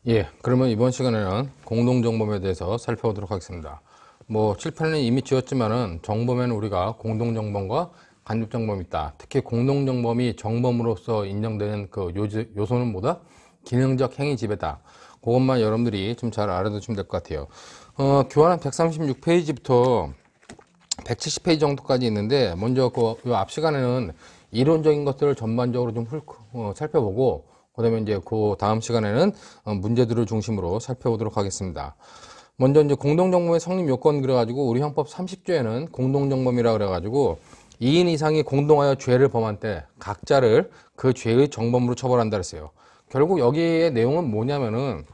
예, 그러면 이번 시간에는 공동정범에 대해서 살펴보도록 하겠습니다. 칠판에는 이미 지었지만은 정범에는 우리가 공동정범과 간접정범이 있다. 특히 공동정범이 정범으로서 인정되는 그 요소는 뭐다? 기능적 행위 지배다. 그것만 여러분들이 좀 잘 알아두시면 될 것 같아요. 교환은 136페이지부터 170페이지 정도까지 있는데, 먼저 앞 시간에는 이론적인 것들을 전반적으로 좀 살펴보고, 그 다음에 이제 그 다음 시간에는 문제들을 중심으로 살펴보도록 하겠습니다. 먼저 이제 공동정범의 성립 요건 그래가지고, 우리 형법 30조에는 공동정범이라 그래가지고, 2인 이상이 공동하여 죄를 범한 때 각자를 그 죄의 정범으로 처벌한다 그랬어요. 결국 여기의 내용은 뭐냐면은,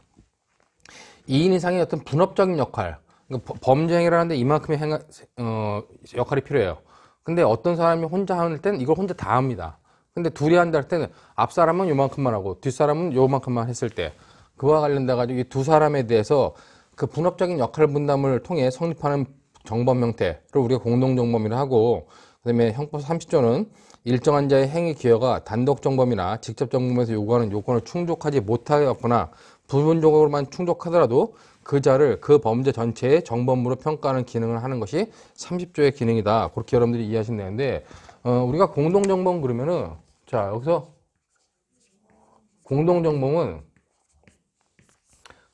2인 이상의 어떤 분업적인 역할, 그러니까 범죄 행위를 하는데 이만큼의 역할이 필요해요. 근데 어떤 사람이 혼자 할 때는 이걸 혼자 다 합니다. 근데 둘이 한다 할 때는 앞 사람은 요만큼만 하고 뒷 사람은 요만큼만 했을 때, 그와 관련돼 가지고 이 두 사람에 대해서 그 분업적인 역할 분담을 통해 성립하는 정범 형태를 우리가 공동정범이라 하고, 그다음에 형법 30조는 일정한 자의 행위 기여가 단독 정범이나 직접 정범에서 요구하는 요건을 충족하지 못하였거나 부분적으로만 충족하더라도 그 자를 그 범죄 전체의 정범으로 평가하는 기능을 하는 것이 30조의 기능이다. 그렇게 여러분들이 이해하시면 되는데, 우리가 공동정범 그러면은, 자, 여기서 공동정범은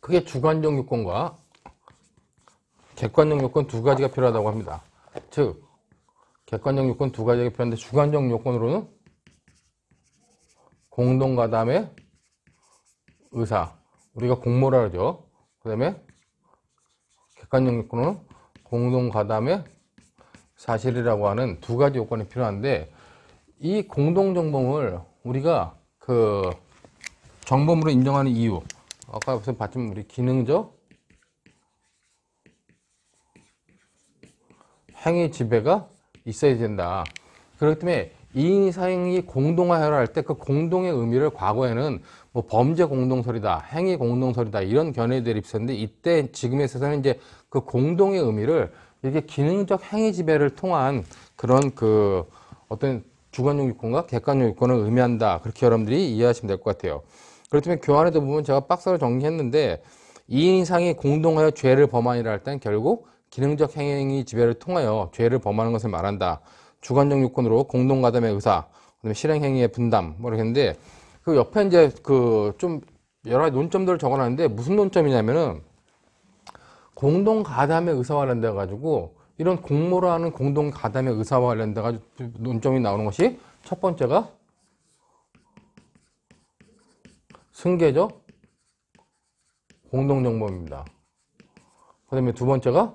크게 주관적 요건과 객관적 요건 두 가지가 필요하다고 합니다. 즉, 객관적 요건 두 가지가 필요한데, 주관적 요건으로는 공동가담의 의사, 우리가 공모라 그러죠. 그 다음에 객관적 요건은 공동가담의 사실이라고 하는 두 가지 요건이 필요한데, 이 공동정범을 우리가 그 정범으로 인정하는 이유, 아까 봤지만 우리 기능적 행위 지배가 있어야 된다. 그렇기 때문에 2인 이상이 공동화를 할 때 그 공동의 의미를 과거에는 범죄 공동설이다, 행위 공동설이다, 이런 견해들이 있었는데, 이때 지금에 있어서는 이제 그 공동의 의미를 이게 기능적 행위 지배를 통한 그런 그 어떤 주관적 요건과 객관적 요건을 의미한다. 그렇게 여러분들이 이해하시면 될 것 같아요. 그렇기 때문에 교환에도 보면 제가 박스로 정리했는데, 2인 이상이 공동하여 죄를 범하니라 할 때는 결국 기능적 행위 지배를 통하여 죄를 범하는 것을 말한다. 주관적 요건으로 공동가담의 의사, 그다음에 실행행위의 분담, 이렇게 했는데, 그 옆에 이제 그 좀 여러 가지 논점들을 적어놨는데, 무슨 논점이냐면은, 공동가담의 의사와 관련돼 가지고, 이런 공모를 하는 공동가담의 의사와 관련돼 가지고 논점이 나오는 것이, 첫 번째가 승계적 공동정범입니다. 그 다음에 두 번째가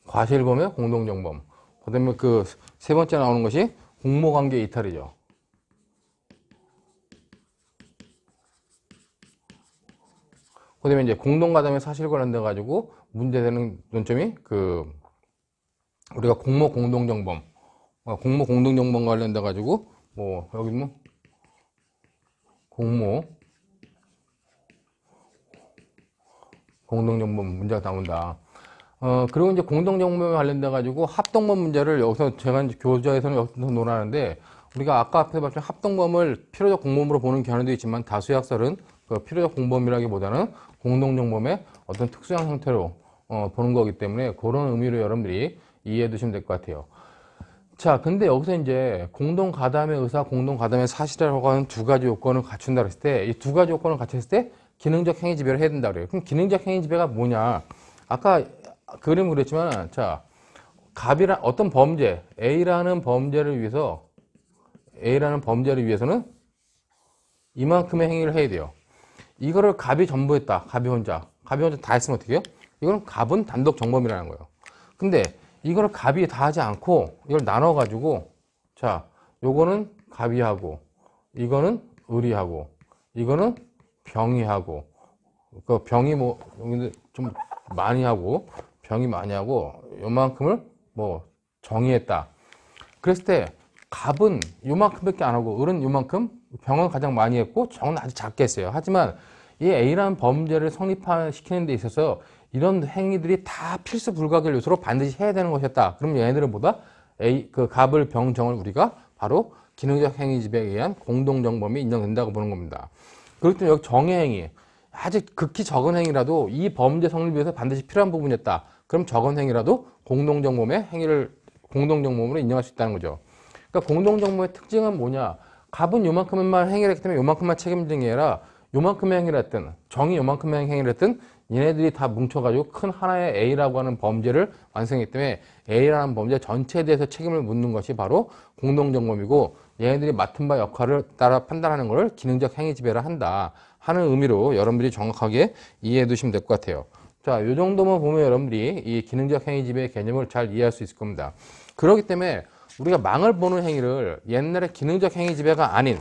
과실범의 공동정범. 그 다음에 그 세 번째 나오는 것이 공모관계 이탈이죠. 그 다음에 이제 공동가담의 사실 관련돼 가지고 문제되는 논점이 그 우리가 공모 공동정범, 공모 공동정범 관련돼 가지고 여기 공모 공동정범 문제가 나온다. 그리고 이제 공동정범에 관련돼 가지고 합동범 문제를 여기서 제가 이제 교재에서는 여기서 논하는데, 우리가 아까 앞에 봤던 합동범을 필요적 공범으로 보는 견해도 있지만, 다수의 학설은 그 필요적 공범이라기보다는 공동정범의 어떤 특수한 형태로 보는 거기 때문에, 그런 의미로 여러분들이 이해해 두시면 될 것 같아요. 자, 근데 여기서 이제 공동가담의 의사, 공동가담의 사실이라고 하는 두 가지 요건을 갖춘다 그랬을 때, 이 두 가지 요건을 갖췄을 때 기능적 행위 지배를 해야 된다 그래요. 그럼 기능적 행위 지배가 뭐냐? 아까 그림 그랬지만, 자, 어떤 범죄, A라는 범죄를 위해서는 이만큼의 행위를 해야 돼요. 이거를 갑이 전부 했다. 갑이 혼자 다 했으면 어떻게 해요? 이거는 갑은 단독 정범이라는 거예요. 근데 이거를 갑이 다 하지 않고 이걸 나눠 가지고, 자, 요거는 갑이 하고, 이거는 을이 하고, 이거는 병이 하고, 그 병이 좀 많이 하고, 병이 많이 하고, 요만큼을 정의했다. 그랬을 때 갑은 요만큼밖에 안 하고, 을은 요만큼, 병은 가장 많이 했고, 정은 아주 작게 했어요. 하지만 이 A라는 범죄를 성립시키는 데 있어서 이런 행위들이 다 필수 불가결 요소로 반드시 해야 되는 것이었다. 그럼 얘네들은 뭐다? 그 갑을, 병, 정을 우리가 바로 기능적 행위 지배에 의한 공동정범이 인정된다고 보는 겁니다. 그렇기 때문에 여기 정해행위, 아주 극히 적은 행위라도 이 범죄 성립을 위해서 반드시 필요한 부분이었다. 그럼 적은 행위라도 공동정범의 행위를 공동정범으로 인정할 수 있다는 거죠. 그러니까 공동정범의 특징은 뭐냐? 갑은 요만큼만 행위를 했기 때문에 요만큼만 책임지는 게 아니라 요만큼의 행위를 했든 정이 요만큼의 행위를 했든 얘네들이 다 뭉쳐가지고 큰 하나의 A라고 하는 범죄를 완성했기 때문에 A라는 범죄 전체에 대해서 책임을 묻는 것이 바로 공동정범이고 얘네들이 맡은 바 역할을 따라 판단하는 것을 기능적 행위 지배를 한다 하는 의미로 여러분들이 정확하게 이해해 두시면 될 것 같아요. 자, 이 정도만 보면 여러분들이 이 기능적 행위 지배의 개념을 잘 이해할 수 있을 겁니다. 그렇기 때문에 우리가 망을 보는 행위를 옛날에 기능적 행위 지배가 아닌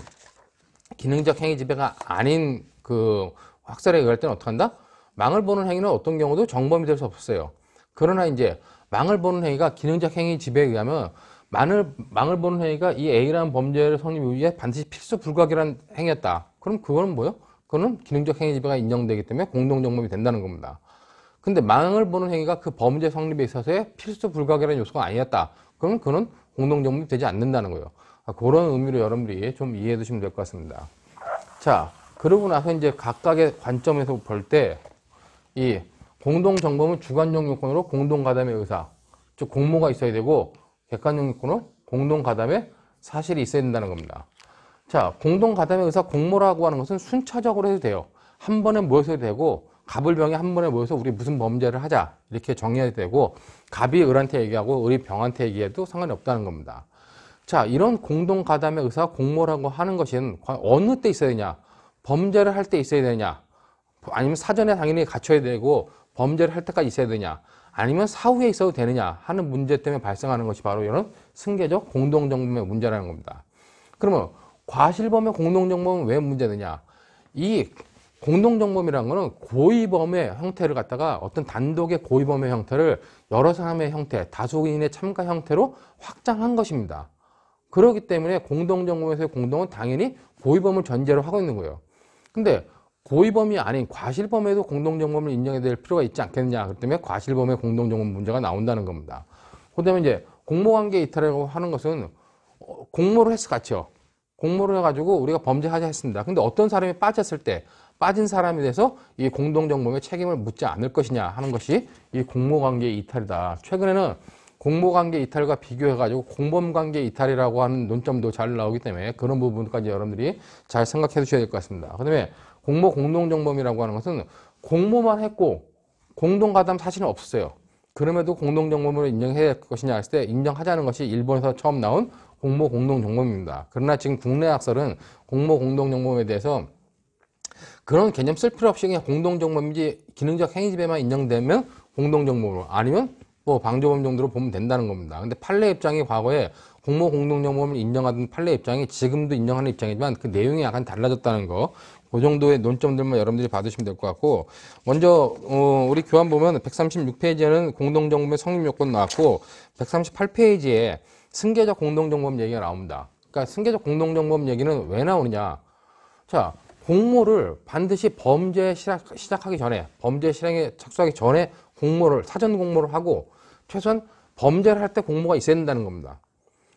그 학설에 의할 때는 어떻게 한다? 망을 보는 행위는 어떤 경우도 정범이 될 수 없었어요. 그러나 이제 망을 보는 행위가 기능적 행위 지배에 의하면 망을 보는 행위가 이 A라는 범죄를 성립 위해 반드시 필수 불가결한 행위였다. 그럼 그거는 뭐예요? 그거는 기능적 행위 지배가 인정되기 때문에 공동정범이 된다는 겁니다. 근데 망을 보는 행위가 그 범죄 성립에 있어서의 필수 불가결한 요소가 아니었다. 그러면 그건 공동정범이 되지 않는다는 거예요. 그런 의미로 여러분들이 좀 이해해 두시면 될 것 같습니다. 자, 그러고 나서 이제 각각의 관점에서 볼 때 이 공동정범은 주관적 요건으로 공동가담의 의사, 즉 공모가 있어야 되고 객관적 요건으로 공동가담의 사실이 있어야 된다는 겁니다. 자, 공동가담의 의사 공모라고 하는 것은 순차적으로 해도 돼요. 한 번에 모여서 해도 되고 갑을 병이 한 번에 모여서 우리 무슨 범죄를 하자 이렇게 정해야 되고 갑이 을한테 얘기하고 을이 병한테 얘기해도 상관이 없다는 겁니다. 자, 이런 공동가담의 의사 공모라고 하는 것은 어느 때 있어야 되냐? 범죄를 할 때 있어야 되냐? 아니면 사전에 당연히 갖춰야 되고 범죄를 할 때까지 있어야 되냐? 아니면 사후에 있어도 되느냐 하는 문제 때문에 발생하는 것이 바로 이런 승계적 공동정범의 문제라는 겁니다. 그러면 과실범의 공동정범은 왜 문제되냐? 이 공동정범이라는 것은 고의범의 형태를 갖다가 어떤 단독의 고의범의 형태를 여러 사람의 형태, 다수인의 참가 형태로 확장한 것입니다. 그렇기 때문에 공동정범에서의 공동은 당연히 고의범을 전제로 하고 있는 거예요. 근데 고의범이 아닌 과실범에도 공동정범을 인정해야 될 필요가 있지 않겠느냐. 그렇기 때문에 과실범의 공동정범 문제가 나온다는 겁니다. 그 다음에 이제 공모관계 이탈이라고 하는 것은 공모를 했을 같죠. 공모를 해가지고 우리가 범죄하자 했습니다. 근데 어떤 사람이 빠졌을 때 빠진 사람에 대해서 이 공동정범의 책임을 묻지 않을 것이냐 하는 것이 이 공모관계 이탈이다. 최근에는 공모관계 이탈과 비교해가지고 공범관계 이탈이라고 하는 논점도 잘 나오기 때문에 그런 부분까지 여러분들이 잘 생각해 두셔야 될 것 같습니다. 그 다음에 공모 공동정범이라고 하는 것은 공모만 했고 공동가담 사실은 없었어요. 그럼에도 공동정범으로 인정해야 될 것이냐 했을 때 인정하자는 것이 일본에서 처음 나온 공모 공동정범입니다. 그러나 지금 국내 학설은 공모 공동정범에 대해서 그런 개념 쓸 필요 없이 그냥 공동정범인지 기능적 행위지배만 인정되면 공동정범으로 아니면 뭐 방조범 정도로 보면 된다는 겁니다. 근데 판례 입장이 과거에 공모 공동정범을 인정하던 판례 입장이 지금도 인정하는 입장이지만 그 내용이 약간 달라졌다는 거, 그 정도의 논점들만 여러분들이 받으시면 될 것 같고, 먼저 우리 교환 보면 136페이지에는 공동정범의 성립 요건 나왔고 138페이지에 승계적 공동정범 얘기가 나옵니다. 그러니까 승계적 공동정범 얘기는 왜 나오느냐? 자, 공모를 반드시 범죄 시작하기 전에, 범죄 실행에 착수하기 전에 공모를, 사전 공모를 하고 최소한 범죄를 할 때 공모가 있어야 된다는 겁니다.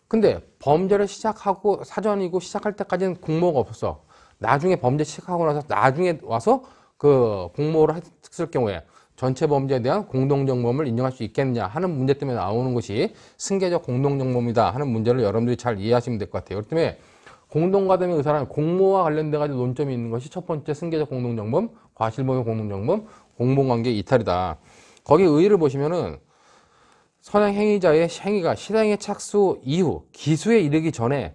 근데 범죄를 시작하고 사전이고 시작할 때까지는 공모가 없었어. 나중에 범죄 시작하고 나서 나중에 와서 그 공모를 했을 경우에 전체 범죄에 대한 공동정범을 인정할 수 있겠느냐 하는 문제 때문에 나오는 것이 승계적 공동정범이다 하는 문제를 여러분들이 잘 이해하시면 될 것 같아요. 그렇기 때문에 공동가담의 의사는 공모와 관련돼 가지고 논점이 있는 것이 첫 번째 승계적 공동정범, 과실범의 공동정범, 공범관계 이탈이다. 거기 의의를 보시면은 선행행위자의 행위가 실행의 착수 이후 기수에 이르기 전에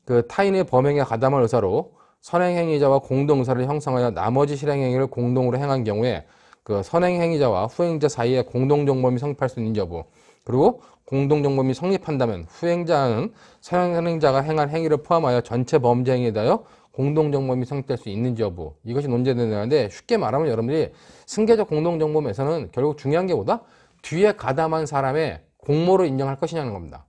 그 타인의 범행에 가담할 의사로 선행행위자와 공동의사를 형성하여 나머지 실행행위를 공동으로 행한 경우에 그 선행행위자와 후행자 사이에 공동정범이 성립할 수 있는지 여부, 그리고 공동정범이 성립한다면 후행자는 선행자가 행한 행위를 포함하여 전체 범죄 행위에 대하여 공동정범이 성립될 수 있는지 여부, 이것이 논제되는데, 쉽게 말하면 여러분들이 승계적 공동정범에서는 결국 중요한 게 뭐다? 뒤에 가담한 사람의 공모를 인정할 것이냐는 겁니다.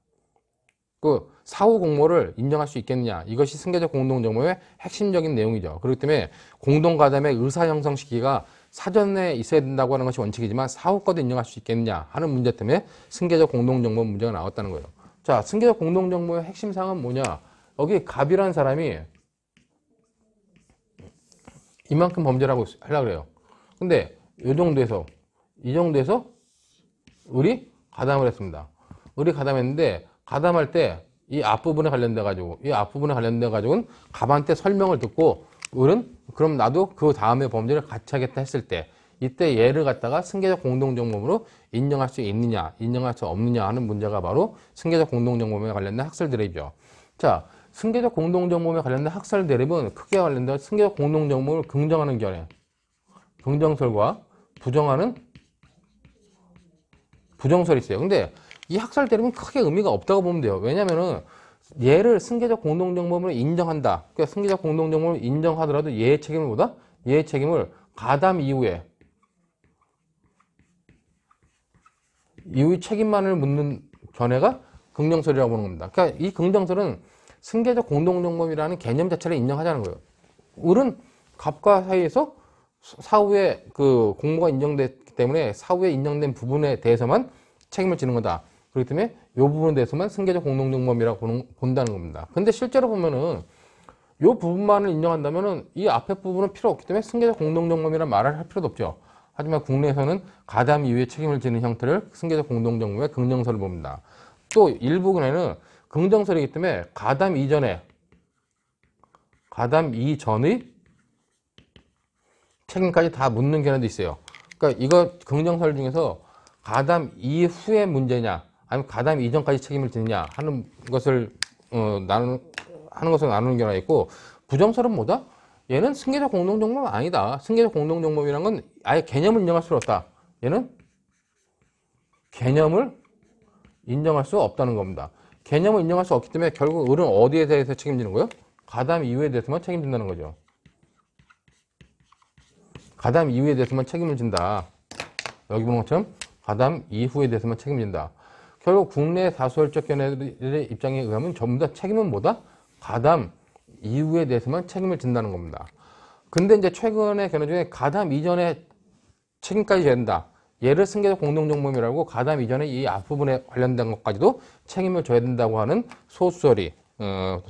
그 사후 공모를 인정할 수 있겠느냐, 이것이 승계적 공동정범의 핵심적인 내용이죠. 그렇기 때문에 공동가담의 의사 형성 시기가 사전에 있어야 된다고 하는 것이 원칙이지만 사후 거도 인정할 수 있겠느냐 하는 문제 때문에 승계적 공동정범 문제가 나왔다는 거예요. 자, 승계적 공동정범의 핵심사항은 뭐냐? 여기 갑이라는 사람이 이만큼 범죄라고 하려고 그래요. 근데 이 정도에서 을이 가담을 했습니다. 을이 가담했는데 가담할 때 이 앞부분에 관련돼 가지고는 갑한테 설명을 듣고 을은 그럼 나도 그 다음에 범죄를 같이 하겠다 했을 때 이때 얘를 갖다가 승계적 공동정범으로 인정할 수 있느냐 인정할 수 없느냐 하는 문제가 바로 승계적 공동정범에 관련된 학설 대립이죠. 자, 승계적 공동정범에 관련된 학설 대립은 크게 관련된 승계적 공동정범을 긍정하는 견해, 긍정설과 부정하는 부정설이 있어요. 근데 이 학설 대립은 크게 의미가 없다고 보면 돼요. 왜냐면은 얘를 승계적 공동정범으로 인정한다. 그러니까 승계적 공동정범을 인정하더라도 얘의 책임을 뭐다? 얘의 책임을 가담 이후에 이후의 책임만을 묻는 견해가 긍정설이라고 보는 겁니다. 그러니까 이 긍정설은 승계적 공동정범이라는 개념 자체를 인정하자는 거예요. 을은 갑과 사이에서 사후에 그 공모가 인정됐기 때문에 사후에 인정된 부분에 대해서만 책임을 지는 거다. 그렇기 때문에 이 부분에 대해서만 승계적 공동정범이라고 본다는 겁니다. 근데 실제로 보면은 이 부분만을 인정한다면은 이 앞에 부분은 필요 없기 때문에 승계적 공동정범이라는 말을 할 필요도 없죠. 하지만 국내에서는 가담 이후에 책임을 지는 형태를 승계적 공동정범의 긍정설을 봅니다. 또 일부 견해는 긍정설이기 때문에 가담 이전의 책임까지 다 묻는 견해도 있어요. 그러니까 이거 긍정설 중에서 가담 이후의 문제냐 아니면 가담 이전까지 책임을 지느냐 하는 것을 나누는 견해가 있고, 부정설은 뭐다? 얘는 승계적 공동정범은 아니다. 승계적 공동정범이란 건 아예 개념을 인정할 수 없다. 얘는 개념을 인정할 수 없다는 겁니다. 개념을 인정할 수 없기 때문에 결국 을은 어디에 대해서 책임지는 거예요? 가담 이후에 대해서만 책임진다는 거죠. 가담 이후에 대해서만 책임을 진다. 여기 보는 것처럼 가담 이후에 대해서만 책임진다. 결국 국내 다수혈적 견해들의 입장에 의하면 전부 다 책임은 뭐다? 가담 이후에 대해서만 책임을 진다는 겁니다. 근데 이제 최근의 견해 중에 가담 이전에 책임까지 져야 된다. 얘를 승계적 공동정범이라고 가담 이전에 이 앞부분에 관련된 것까지도 책임을 져야 된다고 하는 소수설이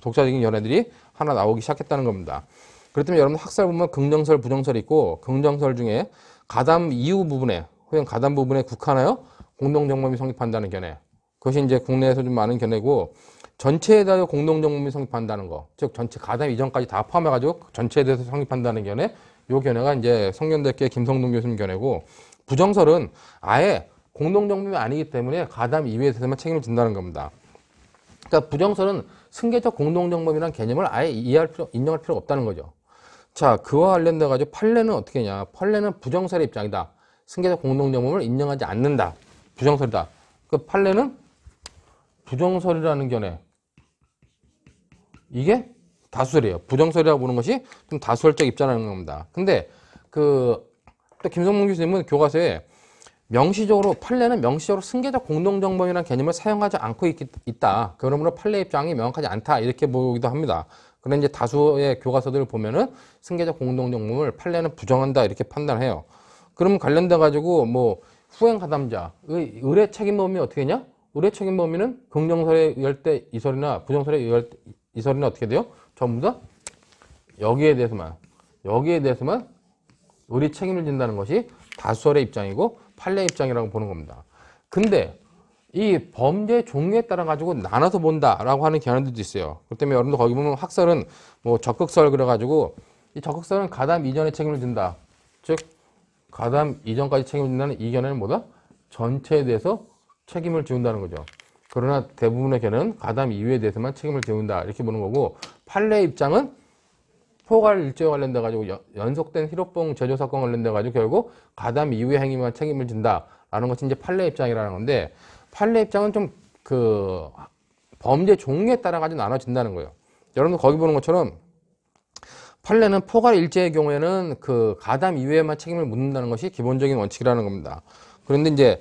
독자적인 견해들이 하나 나오기 시작했다는 겁니다. 그렇기 때문에 여러분 학설 보면 긍정설, 부정설이 있고, 긍정설 중에 가담 이후 부분에 혹은 가담 부분에 국한하여 공동정범이 성립한다는 견해, 그것이 이제 국내에서 좀 많은 견해고, 전체에 대하여 공동정범이 성립한다는 거, 즉 전체 가담 이전까지 다 포함해가지고 전체에 대해서 성립한다는 견해, 요 견해가 이제 성균대학교 김성동 교수님 견해고, 부정설은 아예 공동정범이 아니기 때문에 가담 이후에 대해서만 책임을 진다는 겁니다. 그러니까 부정설은 승계적 공동정범이라는 개념을 아예 인정할 필요가 없다는 거죠. 자, 그와 관련돼 가지고 판례는 어떻게 했냐? 판례는 부정설의 입장이다. 승계적 공동정범을 인정하지 않는다. 부정설이다. 그 판례는 부정설이라는 견해, 이게 다수설이에요. 부정설이라고 보는 것이 좀 다수설적 입장이라는 겁니다. 근데 또 김성문 교수님은 교과서에 명시적으로 판례는 명시적으로 승계적 공동정범이라는 개념을 사용하지 않고 있다. 그러므로 판례 입장이 명확하지 않다. 이렇게 보기도 합니다. 그런데 이제 다수의 교과서들을 보면은 승계적 공동정범을 판례는 부정한다 이렇게 판단해요. 그럼 관련돼 가지고 뭐 후행 가담자, 을의 책임 범위 어떻게 되냐? 을의 책임 범위는 긍정설에 의할 때 이설이나 부정설에 의할 때 이설이나 어떻게 돼요? 전부 다 여기에 대해서만 을이 책임을 진다는 것이 다수설의 입장이고 판례 입장이라고 보는 겁니다. 근데 이 범죄 종류에 따라 가지고 나눠서 본다라고 하는 견해들도 있어요. 그렇기 때문에 여러분들 거기 보면 학설은 뭐 적극설 그래가지고 이 적극설은 가담 이전에 책임을 진다. 즉 가담 이전까지 책임을 진다는 이 견해는 뭐다? 전체에 대해서 책임을 지운다는 거죠. 그러나 대부분의 견해는 가담 이후에 대해서만 책임을 지운다 이렇게 보는 거고, 판례 입장은 포괄 일죄와 관련돼 가지고 연속된 희로봉 제조 사건 관련돼 가지고 결국 가담 이후의 행위만 책임을 진다라는 것이 이제 판례 입장이라는 건데, 판례 입장은 좀 그 범죄 종류에 따라 가지고 나눠진다는 거예요. 여러분들 거기 보는 것처럼 판례는 포괄 일죄의 경우에는 그 가담 이후에만 책임을 묻는다는 것이 기본적인 원칙이라는 겁니다. 그런데 이제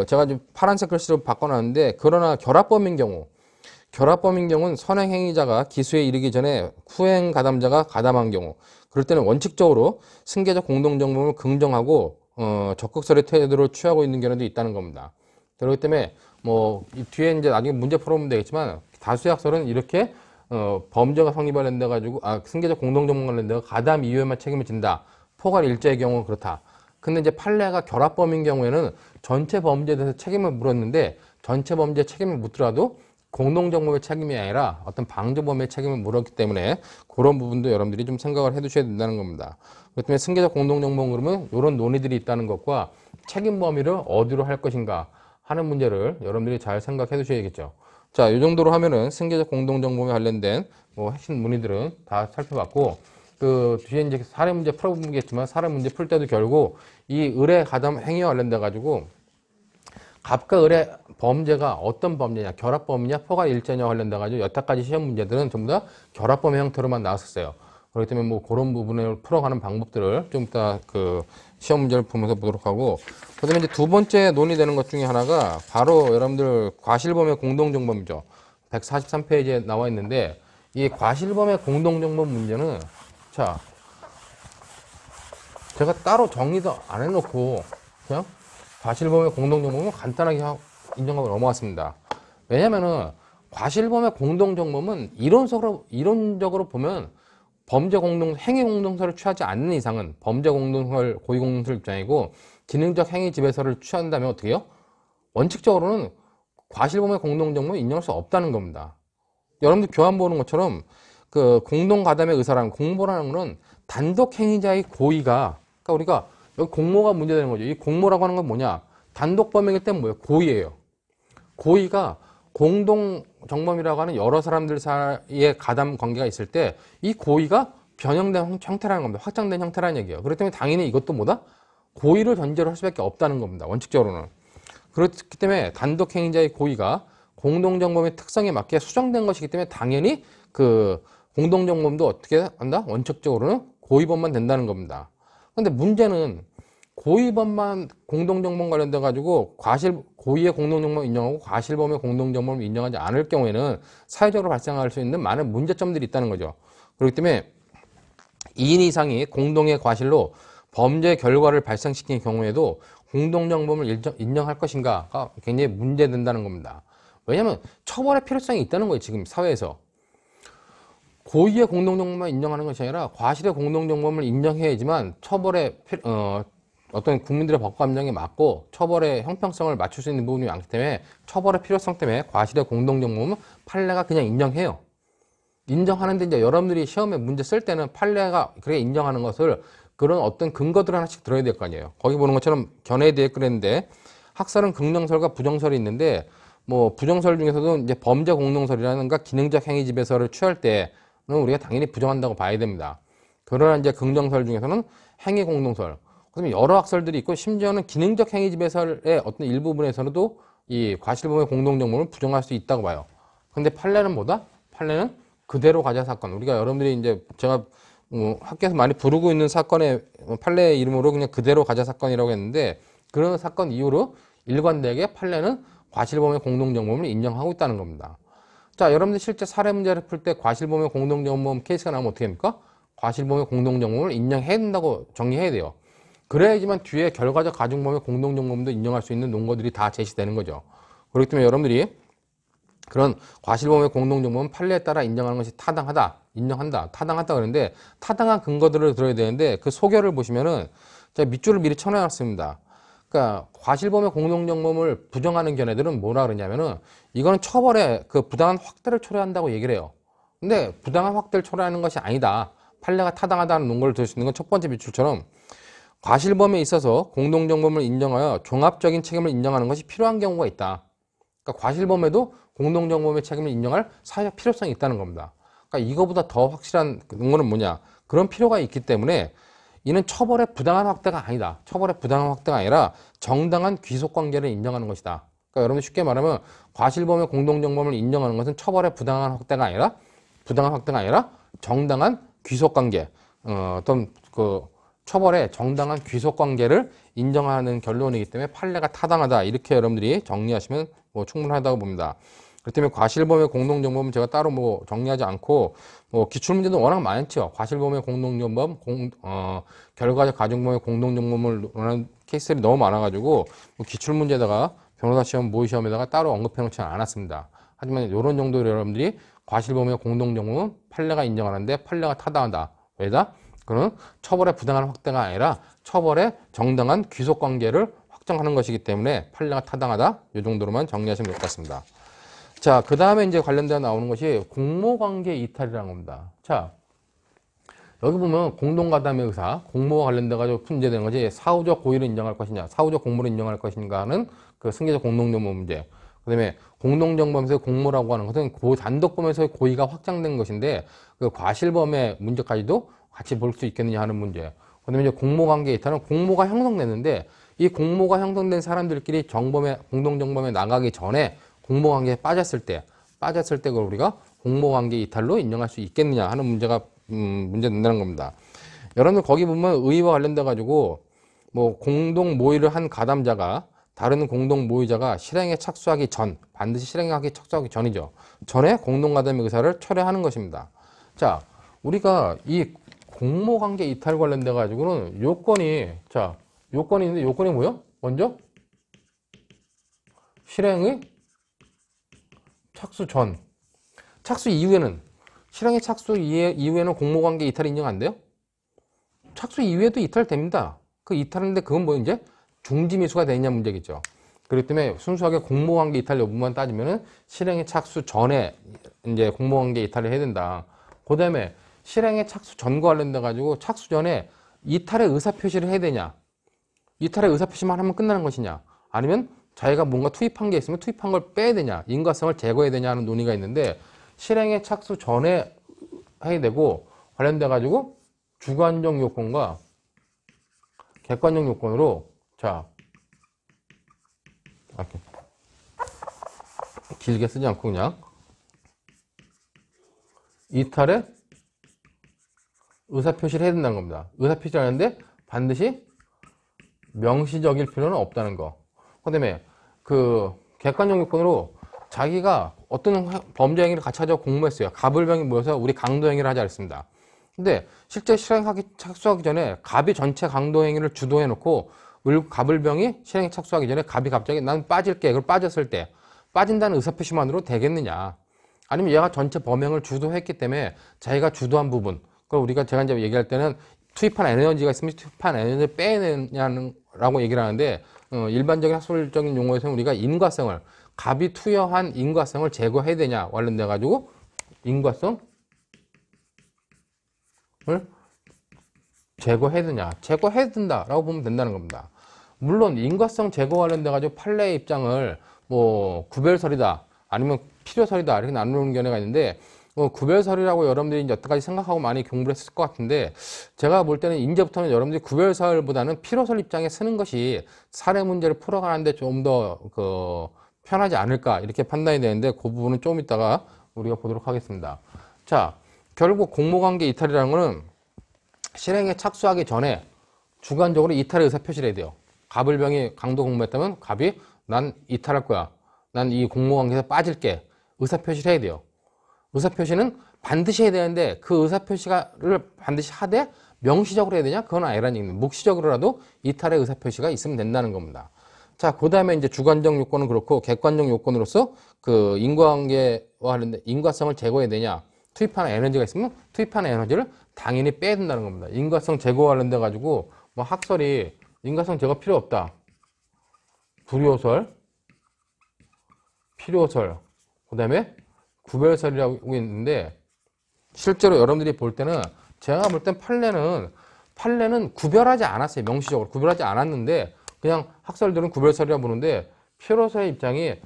제가 좀 파란색 글씨로 바꿔놨는데, 그러나 결합범인 경우는 선행 행위자가 기수에 이르기 전에 후행 가담자가 가담한 경우, 그럴 때는 원칙적으로 승계적 공동정범을 긍정하고 적극설의 태도를 취하고 있는 견해도 있다는 겁니다. 그렇기 때문에 뭐 이 뒤에 이제 나중에 문제 풀어보면 되겠지만 다수의 학설은 이렇게 범죄가 성립을 한다 가지고 승계적 공동정범 관련돼서 가담 이후에만 책임을 진다. 포괄 일자의 경우는 그렇다. 근데 이제 판례가 결합범인 경우에는 전체 범죄에 대해서 책임을 물었는데 전체 범죄 책임을 묻더라도 공동정범의 책임이 아니라 어떤 방조범의 책임을 물었기 때문에 그런 부분도 여러분들이 좀 생각을 해 두셔야 된다는 겁니다. 그렇기 때문에 승계적 공동정범 그러면 이런 논의들이 있다는 것과 책임 범위를 어디로 할 것인가 하는 문제를 여러분들이 잘 생각해 두셔야겠죠. 자, 이 정도로 하면은 승계적 공동정범에 관련된 핵심 문의들은 다 살펴봤고, 그 뒤에 이제 사례 문제 풀어보겠지만 사례 문제 풀 때도 결국 이 의뢰 가담 행위와 관련돼 가지고 갑과 을의 범죄가 어떤 범죄냐, 결합범이냐, 포괄 일자냐 관련돼 가지고 여태까지 시험 문제들은 전부 다 결합범의 형태로만 나왔었어요. 그렇기 때문에 뭐 그런 부분을 풀어가는 방법들을 좀 이따 그 시험 문제를 보면서 보도록 하고, 그다음에 이제 두 번째 논의되는 것 중에 하나가 바로 여러분들 과실범의 공동정범이죠. 143페이지에 나와 있는데 이 과실범의 공동정범 문제는 자 제가 따로 정리도 안 해놓고 그냥 과실범의 공동정범은 간단하게 인정하고 넘어갔습니다. 왜냐면은 과실범의 공동정범은 이론적으로 보면 행위 공동서를 취하지 않는 이상은 범죄 공동설, 고의 공동설 입장이고 기능적 행위 지배서를 취한다면 어떻게 해요? 원칙적으로는 과실범의 공동정범을 인정할 수 없다는 겁니다. 여러분들 교환 보는 것처럼 그 공동가담의 의사라는 공모라는 것은 단독 행위자의 고의가, 그러니까 우리가 여기 공모가 문제되는 거죠. 이 공모라고 하는 건 뭐냐? 단독 범행일 땐 뭐예요? 고의예요. 고의가 공동정범이라고 하는 여러 사람들 사이에 가담 관계가 있을 때 이 고의가 변형된 형태라는 겁니다. 확장된 형태라는 얘기예요. 그렇기 때문에 당연히 이것도 뭐다? 고의를 전제로 할 수밖에 없다는 겁니다. 원칙적으로는. 그렇기 때문에 단독 행위자의 고의가 공동정범의 특성에 맞게 수정된 것이기 때문에 당연히 그 공동정범도 어떻게 한다? 원칙적으로는 고의범만 된다는 겁니다. 근데 문제는 고의범만 공동정범 관련돼 가지고 고의의 공동정범을 인정하고 과실범의 공동정범을 인정하지 않을 경우에는 사회적으로 발생할 수 있는 많은 문제점들이 있다는 거죠. 그렇기 때문에 2인 이상이 공동의 과실로 범죄 결과를 발생시킨 경우에도 공동정범을 인정할 것인가가 굉장히 문제된다는 겁니다. 왜냐하면 처벌의 필요성이 있다는 거예요. 지금 사회에서. 고의의 공동정범만 인정하는 것이 아니라 과실의 공동정범을 인정해야지만 처벌의 어떤 국민들의 법과 감정에 맞고 처벌의 형평성을 맞출 수 있는 부분이 많기 때문에 처벌의 필요성 때문에 과실의 공동정범은 판례가 그냥 인정해요. 인정하는데 이제 여러분들이 시험에 문제 쓸 때는 판례가 그렇게 인정하는 것을 그런 어떤 근거들 하나씩 들어야 될 거 아니에요. 거기 보는 것처럼 견해에 대해 그랬는데 학설은 긍정설과 부정설이 있는데 뭐 부정설 중에서도 이제 범죄 공동설이라는가 기능적 행위 지배서를 취할 때는 우리가 당연히 부정한다고 봐야 됩니다. 그러나 이제 긍정설 중에서는 행위 공동설, 그다음에 여러 학설들이 있고 심지어는 기능적 행위 지배설의 어떤 일부분에서도 이 과실범의 공동정범을 부정할 수 있다고 봐요. 근데 판례는 뭐다? 판례는 그대로 가자 사건. 우리가 여러분들이 이제 제가 학교에서 많이 부르고 있는 사건의 판례 이름으로 그냥 그대로 가자 사건이라고 했는데 그런 사건 이후로 일관되게 판례는 과실범의 공동정범을 인정하고 있다는 겁니다. 자, 여러분들 실제 사례 문제를 풀 때 과실범의 공동정범 케이스가 나오면 어떻게 합니까? 과실범의 공동정범을 인정해야 된다고 정리해야 돼요. 그래야지만 뒤에 결과적 가중범의 공동정범도 인정할 수 있는 논거들이 다 제시되는 거죠. 그렇기 때문에 여러분들이 그런 과실범의 공동정범은 판례에 따라 인정하는 것이 타당하다, 인정한다, 타당하다 그러는데 타당한 근거들을 들어야 되는데 그 소결을 보시면은 제가 밑줄을 미리 쳐놔놨습니다. 그러니까 과실범의 공동정범을 부정하는 견해들은 뭐라 그러냐면은 이거는 처벌의 그 부당한 확대를 초래한다고 얘기를 해요. 근데 부당한 확대를 초래하는 것이 아니다. 판례가 타당하다는 논거를 들 수 있는 건 첫 번째 밑줄처럼 과실범에 있어서 공동정범을 인정하여 종합적인 책임을 인정하는 것이 필요한 경우가 있다. 그러니까 과실범에도 공동정범의 책임을 인정할 사회적 필요성이 있다는 겁니다. 그러니까 이거보다 더 확실한 논거는 뭐냐? 그런 필요가 있기 때문에 이는 처벌의 부당한 확대가 아니다. 처벌의 부당한 확대가 아니라 정당한 귀속관계를 인정하는 것이다. 그러니까 여러분 쉽게 말하면 과실범의 공동정범을 인정하는 것은 처벌의 부당한 확대가 아니라 정당한 귀속관계, 어떤 그 처벌의 정당한 귀속관계를 인정하는 결론이기 때문에 판례가 타당하다. 이렇게 여러분들이 정리하시면 뭐 충분하다고 봅니다. 그렇기 때문에 과실범의 공동정범은 제가 따로 뭐 정리하지 않고 뭐 기출문제도 워낙 많죠. 과실범의 공동정범, 결과적 가중범의 공동정범을 원하는 케이스들이 너무 많아가지고 뭐 기출문제다가 변호사 시험, 모의 시험에다가 따로 언급해 놓지는 않았습니다. 하지만 이런 정도로 여러분들이 과실범위와 공동정범은 판례가 인정하는데 판례가 타당하다. 왜다? 그는 처벌의 부당한 확대가 아니라 처벌의 정당한 귀속관계를 확정하는 것이기 때문에 판례가 타당하다. 이 정도로만 정리하시면 될 것 같습니다. 자, 그 다음에 이제 관련되어 나오는 것이 공모관계 이탈이라는 겁니다. 자, 여기 보면 공동가담의 의사, 공모와 관련돼가지고 문제되는 것이 사후적 고의를 인정할 것이냐, 사후적 공모를 인정할 것인가 하는 그 승계적 공동정범 문제. 그 다음에 공동정범에서의 공모라고 하는 것은 단독범에서의 고의가 확장된 것인데 그 과실범의 문제까지도 같이 볼 수 있겠느냐 하는 문제. 그 다음에 이제 공모관계 이탈은 공모가 형성됐는데 이 공모가 형성된 사람들끼리 정범에, 공동정범에 나가기 전에 공모관계에 빠졌을 때 그걸 우리가 공모관계 이탈로 인정할 수 있겠느냐 하는 문제가 문제 된다는 겁니다. 여러분들 거기 보면 의의와 관련돼 가지고 뭐 공동 모의를 한 가담자가 다른 공동 모의자가 실행에 착수하기 전, 반드시 실행하기 착수하기 전이죠. 전에 공동 가담의 의사를 철회하는 것입니다. 자, 우리가 이 공모관계 이탈 관련돼 가지고는 요건이 있는데 요건이 뭐요? 먼저 실행의 착수 전, 착수 이후에는 실행의 착수 이후에는 공모관계 이탈이 인정 안 돼요? 착수 이후에도 이탈됩니다. 그 이탈인데 그건 뭐 이제 중지미수가 되느냐 문제겠죠. 그렇기 때문에 순수하게 공모관계 이탈 여부만 따지면은 실행의 착수 전에 이제 공모관계 이탈을 해야 된다. 그 다음에 실행의 착수 전과 관련돼 가지고 착수 전에 이탈의 의사표시를 해야 되냐? 이탈의 의사표시만 하면 끝나는 것이냐? 아니면 자기가 뭔가 투입한 게 있으면 투입한 걸 빼야 되냐? 인과성을 제거해야 되냐 하는 논의가 있는데 실행의 착수 전에 해야 되고 관련돼 가지고 주관적 요건과 객관적 요건으로 자 이렇게 길게 쓰지 않고 그냥 이탈의 의사표시를 해야 된다는 겁니다. 의사표시를 하는데 반드시 명시적일 필요는 없다는 거. 그 다음에 그 객관적 요건으로 자기가 어떤 범죄 행위를 같이 하자고 공모했어요. 갑을병이 모여서 우리 강도 행위를 하자 했습니다. 근데 실제 착수하기 전에 갑이 전체 강도 행위를 주도해 놓고 갑을병이 실행에 착수하기 전에 갑이 갑자기 난 빠질게. 그걸 빠졌을 때 빠진다는 의사표시만으로 되겠느냐. 아니면 얘가 전체 범행을 주도했기 때문에 자기가 주도한 부분 그걸 우리가 제가 이제 얘기할 때는 투입한 에너지가 있으면 투입한 에너지를 빼내냐는 라고 얘기를 하는데 일반적인 학술적인 용어에서는 우리가 인과성을 갑이 투여한 인과성을 제거해야 되냐 관련돼 가지고 인과성을 제거해야 되냐 제거해야 된다라고 보면 된다는 겁니다. 물론 인과성 제거 관련돼 가지고 판례의 입장을 뭐 구별설이다 아니면 필요설이다 이렇게 나누는 견해가 있는데 구별설이라고 여러분들이 이제 여태까지 생각하고 많이 공부를 했을 것 같은데 제가 볼 때는 이제부터는 여러분들이 구별설보다는 필요설 입장에 쓰는 것이 사례 문제를 풀어가는데 좀 더 편하지 않을까 이렇게 판단이 되는데 그 부분은 좀 이따가 우리가 보도록 하겠습니다. 자, 결국 공모관계 이탈이라는 거는 실행에 착수하기 전에 주관적으로 이탈의 의사표시를 해야 돼요. 갑을병이 강도 공모했다면 갑이 난 이탈할 거야. 난 이 공모관계에서 빠질게. 의사표시를 해야 돼요. 의사표시는 반드시 해야 되는데 그 의사표시를 반드시 하되 명시적으로 해야 되냐? 그건 아니라는 얘기입니다. 묵시적으로라도 이탈의 의사표시가 있으면 된다는 겁니다. 자, 그 다음에 이제 주관적 요건은 그렇고 객관적 요건으로서 그 인과관계와 관련된 인과성을 제거해야 되냐? 투입하는 에너지가 있으면 투입하는 에너지를 당연히 빼야 된다는 겁니다. 인과성 제거와 관련돼 가지고 뭐 학설이 인과성 제거 필요 없다. 불효설, 필요설, 그 다음에 구별설이라고 있는데 실제로 여러분들이 볼 때는 제가 볼 땐 판례는 구별하지 않았어요. 명시적으로 구별하지 않았는데 그냥 학설들은 구별설이라고 보는데 필요설의 입장이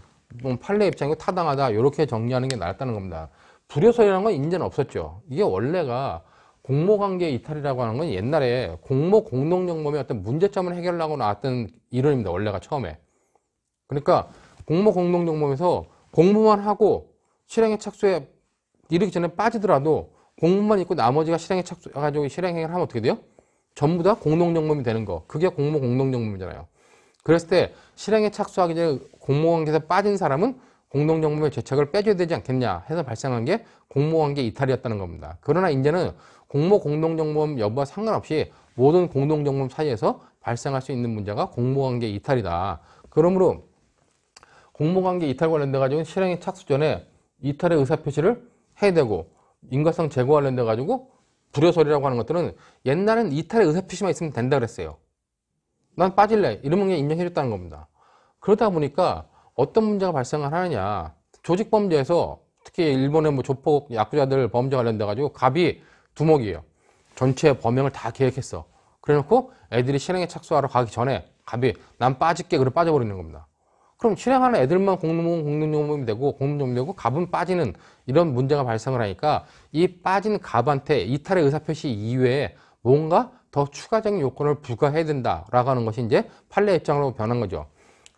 판례 입장이 타당하다 이렇게 정리하는 게 낫다는 겁니다. 불효설이라는 건 이제는 없었죠. 이게 원래가 공모관계 이탈이라고 하는 건 옛날에 공모 공동정범의 어떤 문제점을 해결하려고 나왔던 이론입니다. 원래가 처음에. 그러니까 공모 공동정범에서 공모만 하고 실행에 착수해 이르기 전에 빠지더라도 공모만 있고 나머지가 실행에 착수해가지고 실행행위를 하면 어떻게 돼요? 전부 다 공동정범이 되는 거. 그게 공모 공동정범이잖아요. 그랬을 때 실행에 착수하기 전에 공모관계에서 빠진 사람은 공동정범의 죄책을 빼줘야 되지 않겠냐 해서 발생한 게 공모관계 이탈이었다는 겁니다. 그러나 이제는 공모 공동정범 여부와 상관없이 모든 공동정범 사이에서 발생할 수 있는 문제가 공모관계 이탈이다. 그러므로 공모관계 이탈 관련돼 가지고 실행에 착수 전에 이탈의 의사표시를 해야 되고 인과성 제거 관련돼 가지고 불효설이라고 하는 것들은 옛날엔 이탈의 의사표시만 있으면 된다 그랬어요. 난 빠질래 이러면 그냥 인정해 줬다는 겁니다. 그러다 보니까 어떤 문제가 발생을 하느냐, 조직범죄에서 특히 일본의 뭐 조폭 야쿠자들 범죄 관련돼 가지고 갑이 두목이에요. 전체 범행을 다 계획했어. 그래놓고 애들이 실행에 착수하러 가기 전에 갑이 난 빠질게 그래 빠져버리는 겁니다. 그럼 실행하는 애들만 공동정범이 되고 공동정범이 되고 갑은 빠지는 이런 문제가 발생을 하니까 이 빠진 갑한테 이탈의 의사표시 이외에 뭔가 더 추가적인 요건을 부과해야 된다라고 하는 것이 이제 판례 입장으로 변한 거죠.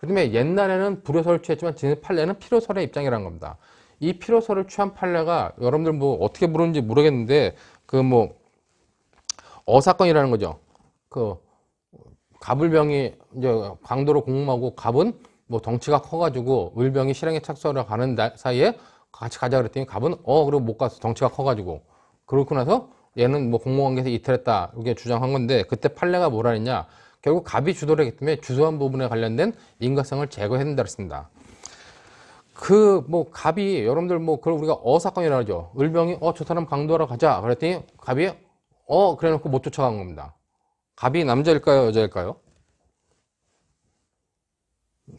그다음에 옛날에는 불효설을 취했지만 지금 판례는 필효설의 입장이라는 겁니다. 이 필효설을 취한 판례가 여러분들 뭐 어떻게 부르는지 모르겠는데 그 뭐 어사건이라는 거죠. 그 갑을병이 이제 강도로 공모하고 갑은 뭐 덩치가 커가지고 을병이 실행에 착수하러 가는 사이에 같이 가자 그랬더니 갑은 그리고 못 가서 덩치가 커가지고 그렇고 나서 얘는 뭐 공모관계에서 이탈했다 이렇게 주장한 건데 그때 판례가 뭐라 했냐, 결국 갑이 주도를 했기 때문에 주소한 부분에 관련된 인과성을 제거해야 된다 그랬습니다. 그 뭐 갑이 여러분들 뭐 그걸 우리가 어사건이라고 하죠. 을병이 저 사람 강도하러 가자 그랬더니 갑이 그래 놓고 못 쫓아간 겁니다. 갑이 남자일까요 여자일까요?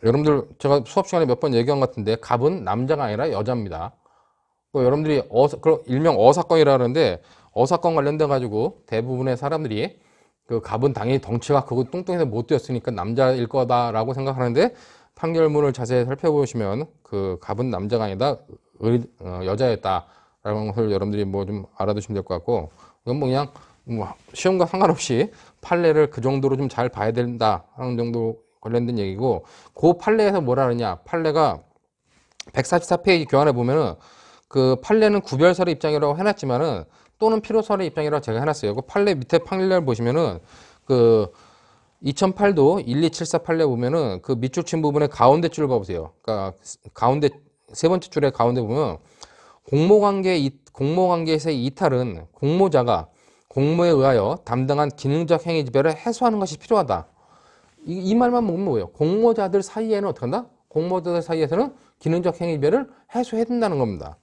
여러분들 제가 수업 시간에 몇 번 얘기한 것 같은데 갑은 남자가 아니라 여자입니다. 여러분들이 일명 어사건이라 하는데 어사건 관련돼 가지고 대부분의 사람들이 그 갑은 당연히 덩치가 크고 뚱뚱해서 못 뛰었으니까 남자일 거다라고 생각하는데 판결문을 자세히 살펴보시면 그 갑은 남자가 아니다 여자였다라는 것을 여러분들이 뭐 좀 알아두시면 될 것 같고, 이건 뭐 그냥 뭐 시험과 상관없이 판례를 그 정도로 좀 잘 봐야 된다 하는 정도 관련된 얘기고, 그 판례에서 뭐라 하느냐, 판례가 144페이지 교환해 보면은 그 판례는 구별설의 입장이라고 해놨지만은 또는 필요설의 입장이라고 제가 해놨어요. 그 판례 밑에 판례를 보시면은 그 2008도 12748 판례 보면은 그 밑줄 친 부분의 가운데 줄을 봐보세요. 그러니까 가운데 세 번째 줄의 가운데 보면 공모관계에서의 이탈은 공모자가 공모에 의하여 담당한 기능적 행위 지배를 해소하는 것이 필요하다. 이 말만 보면 뭐예요? 공모자들 사이에는 어떻게 한다? 공모자들 사이에서는 기능적 행위 지배를 해소해야 된다는 겁니다.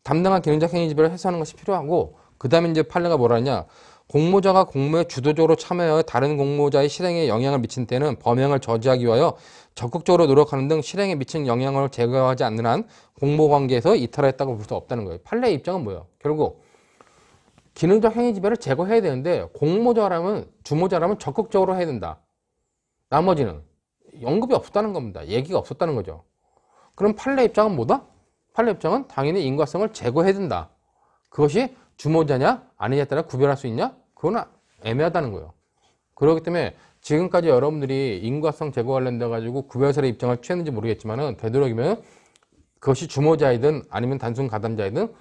담당한 기능적 행위 지배를 해소하는 것이 필요하고, 그 다음에 이제 판례가 뭐라 하냐, 공모자가 공모에 주도적으로 참여하여 다른 공모자의 실행에 영향을 미친 때는 범행을 저지하기 위하여 적극적으로 노력하는 등 실행에 미친 영향을 제거하지 않는 한 공모관계에서 이탈했다고 볼 수 없다는 거예요. 판례의 입장은 뭐예요? 결국 기능적 행위 지배를 제거해야 되는데 공모자라면 주모자라면 적극적으로 해야 된다. 나머지는 언급이 없었다는 겁니다. 얘기가 없었다는 거죠. 그럼 판례 입장은 뭐다? 판례 입장은 당연히 인과성을 제거해야 된다. 그것이 주모자냐 아니냐에 따라 구별할 수 있냐? 그건 애매하다는 거예요. 그렇기 때문에 지금까지 여러분들이 인과성 제거 관련돼 가지고 구별설의 입장을 취했는지 모르겠지만은 되도록이면 그것이 주모자이든 아니면 단순 가담자이든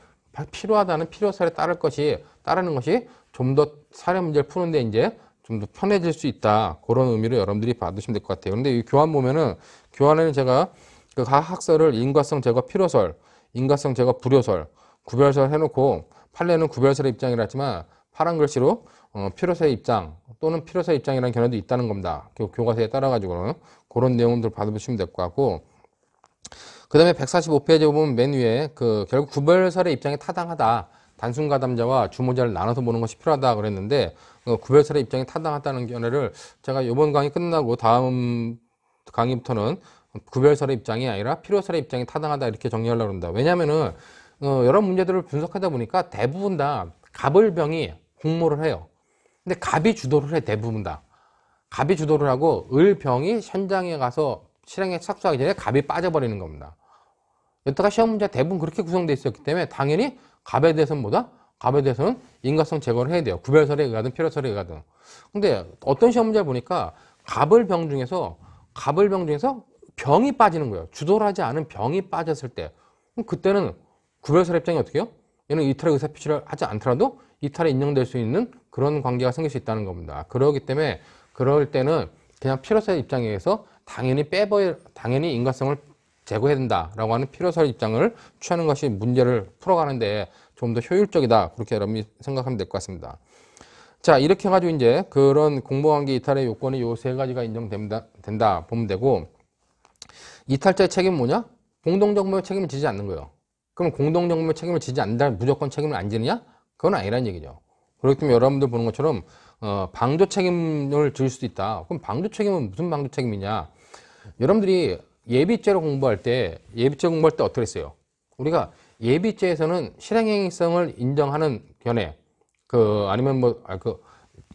필요하다는 필요설에 따르는 것이 좀 더 사례 문제를 푸는데 이제 좀 더 편해질 수 있다. 그런 의미로 여러분들이 받으시면 될 것 같아요. 그런데 이 교환 보면은, 교환에는 제가 그 각 학설을 인과성 제거 필요설, 인과성 제거 불효설, 구별설 해놓고 판례는 구별설의 입장이라 했지만 파란 글씨로 필요설의 입장 또는 필요설의 입장이라는 견해도 있다는 겁니다. 교과서에 따라 가지고는 그런 내용들 받아보시면 될 것 같고, 그 다음에 145페이지 보면 맨 위에 그 결국 구별설의 입장이 타당하다. 단순 가담자와 주모자를 나눠서 보는 것이 필요하다 그랬는데, 구별설의 입장이 타당하다는 견해를 제가 이번 강의 끝나고 다음 강의부터는 구별설의 입장이 아니라 필요설의 입장이 타당하다 이렇게 정리하려고 합니다. 왜냐면은 여러 문제들을 분석하다 보니까 대부분 다 갑을병이 공모를 해요. 근데 갑이 주도를 해. 대부분 다 갑이 주도를 하고 을병이 현장에 가서 실행에 착수하기 전에 갑이 빠져버리는 겁니다. 여태가 시험 문제 대부분 그렇게 구성되어 있었기 때문에 당연히 갑에 대해서는 뭐다? 갑에 대해서는 인과성 제거를 해야 돼요. 구별설에 의하든 필요설에 의하든. 근데 어떤 시험 문제를 보니까 갑을병 중에서 병이 빠지는 거예요. 주도를 하지 않은 병이 빠졌을 때, 그럼 그때는 구별설의 입장이 어떻게 해요? 얘는 이탈의 의사표시를 하지 않더라도 이탈에 인정될 수 있는 그런 관계가 생길 수 있다는 겁니다. 그렇기 때문에 그럴 때는 그냥 필요설의 입장에 의해서 당연히 인과성을 제거해야 된다라고 하는 필요설 입장을 취하는 것이 문제를 풀어가는데 좀 더 효율적이다. 그렇게 여러분이 생각하면 될 것 같습니다. 자, 이렇게 해가지고 이제 그런 공모관계 이탈의 요건이 요 세 가지가 인정된다 보면 되고, 이탈자의 책임은 뭐냐? 공동정범의 책임을 지지 않는 거예요. 그럼 공동정범의 책임을 지지 않는다면 무조건 책임을 안 지느냐? 그건 아니라는 얘기죠. 그렇기 때문에 여러분들 보는 것처럼 방조 책임을 질 수도 있다. 그럼 방조 책임은 무슨 방조 책임이냐? 여러분들이 예비죄로 공부할 때 어떻게 했어요? 우리가 예비죄에서는 실행행위성을 인정하는 견해, 아니면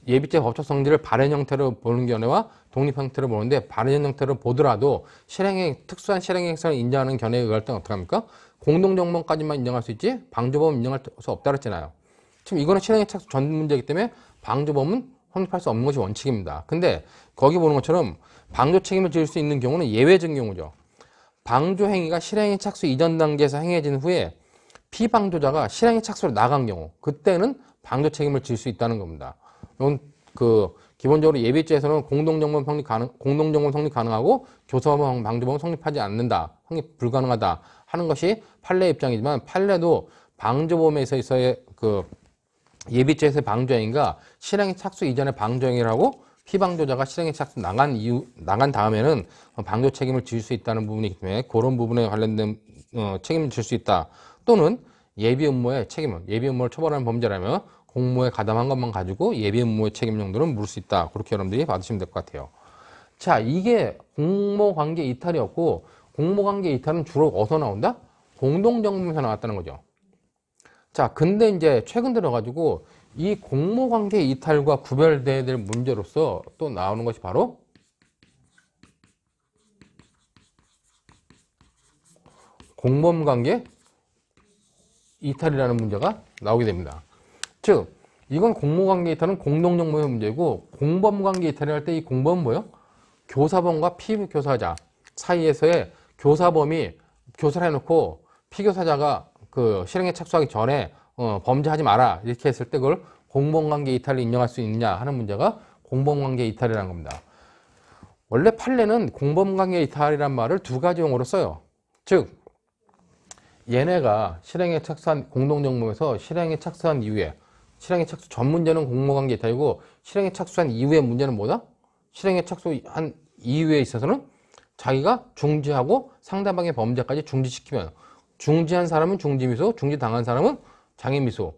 예비죄 법적 성질을 발행 형태로 보는 견해와 독립 형태로 보는데, 발행 형태로 보더라도 특수한 실행행위성을 인정하는 견해에 의할 때는 어떻게 합니까? 공동정범까지만 인정할 수 있지 방조범은 인정할 수 없다 그랬잖아요. 지금 이거는 실행의 착수 전 문제이기 때문에 방조범은 성립할 수 없는 것이 원칙입니다. 근데 거기 보는 것처럼 방조 책임을 질 수 있는 경우는 예외적인 경우죠. 방조 행위가 실행의 착수 이전 단계에서 행해진 후에 피방조자가 실행의 착수로 나간 경우, 그때는 방조 책임을 질 수 있다는 겁니다. 이건 기본적으로 예비죄에서는 공동정범 성립 가능하고 교사범, 방조범 성립하지 않는다, 성립 불가능하다 하는 것이 판례 입장이지만, 판례도 방조범에서의 예비죄에서의 방조행위가 실행의 착수 이전의 방조행위라고 피방조자가 실행의 착수 나간 다음에는 방조 책임을 질 수 있다는 부분이기 때문에 그런 부분에 관련된 책임을 질 수 있다. 또는 예비 음모의 책임은, 예비 음모를 처벌하는 범죄라면 공모에 가담한 것만 가지고 예비 음모의 책임 정도는 물을 수 있다. 그렇게 여러분들이 받으시면 될 것 같아요. 자, 이게 공모관계 이탈이었고, 공모관계 이탈은 주로 어디서 나온다? 공동정범에서 나왔다는 거죠. 자, 근데 이제 최근 들어가지고 이 공모관계 이탈과 구별돼야 될 문제로서 또 나오는 것이 바로 공범관계 이탈이라는 문제가 나오게 됩니다. 즉, 이건 공모관계 이탈은 공동정범의 문제고, 공범관계 이탈을 할 때 이 공범은 뭐예요? 교사범과 피교사자 사이에서의 교사범이 교사를 해놓고 피교사자가 실행에 착수하기 전에 범죄하지 마라 이렇게 했을 때 그걸 공범관계 이탈을 인정할 수 있느냐 하는 문제가 공범관계 이탈이라는 겁니다. 원래 판례는 공범관계 이탈이란 말을 두 가지 용어로 써요. 즉, 얘네가 실행에 착수한 공동정범에서 실행에 착수한 이후에, 실행에 착수 전 문제는 공모관계 이탈이고, 실행에 착수한 이후의 문제는 뭐다? 실행에 착수한 이후에 있어서는 자기가 중지하고 상대방의 범죄까지 중지시키면, 중지한 사람은 중지미소, 중지당한 사람은 장애미소,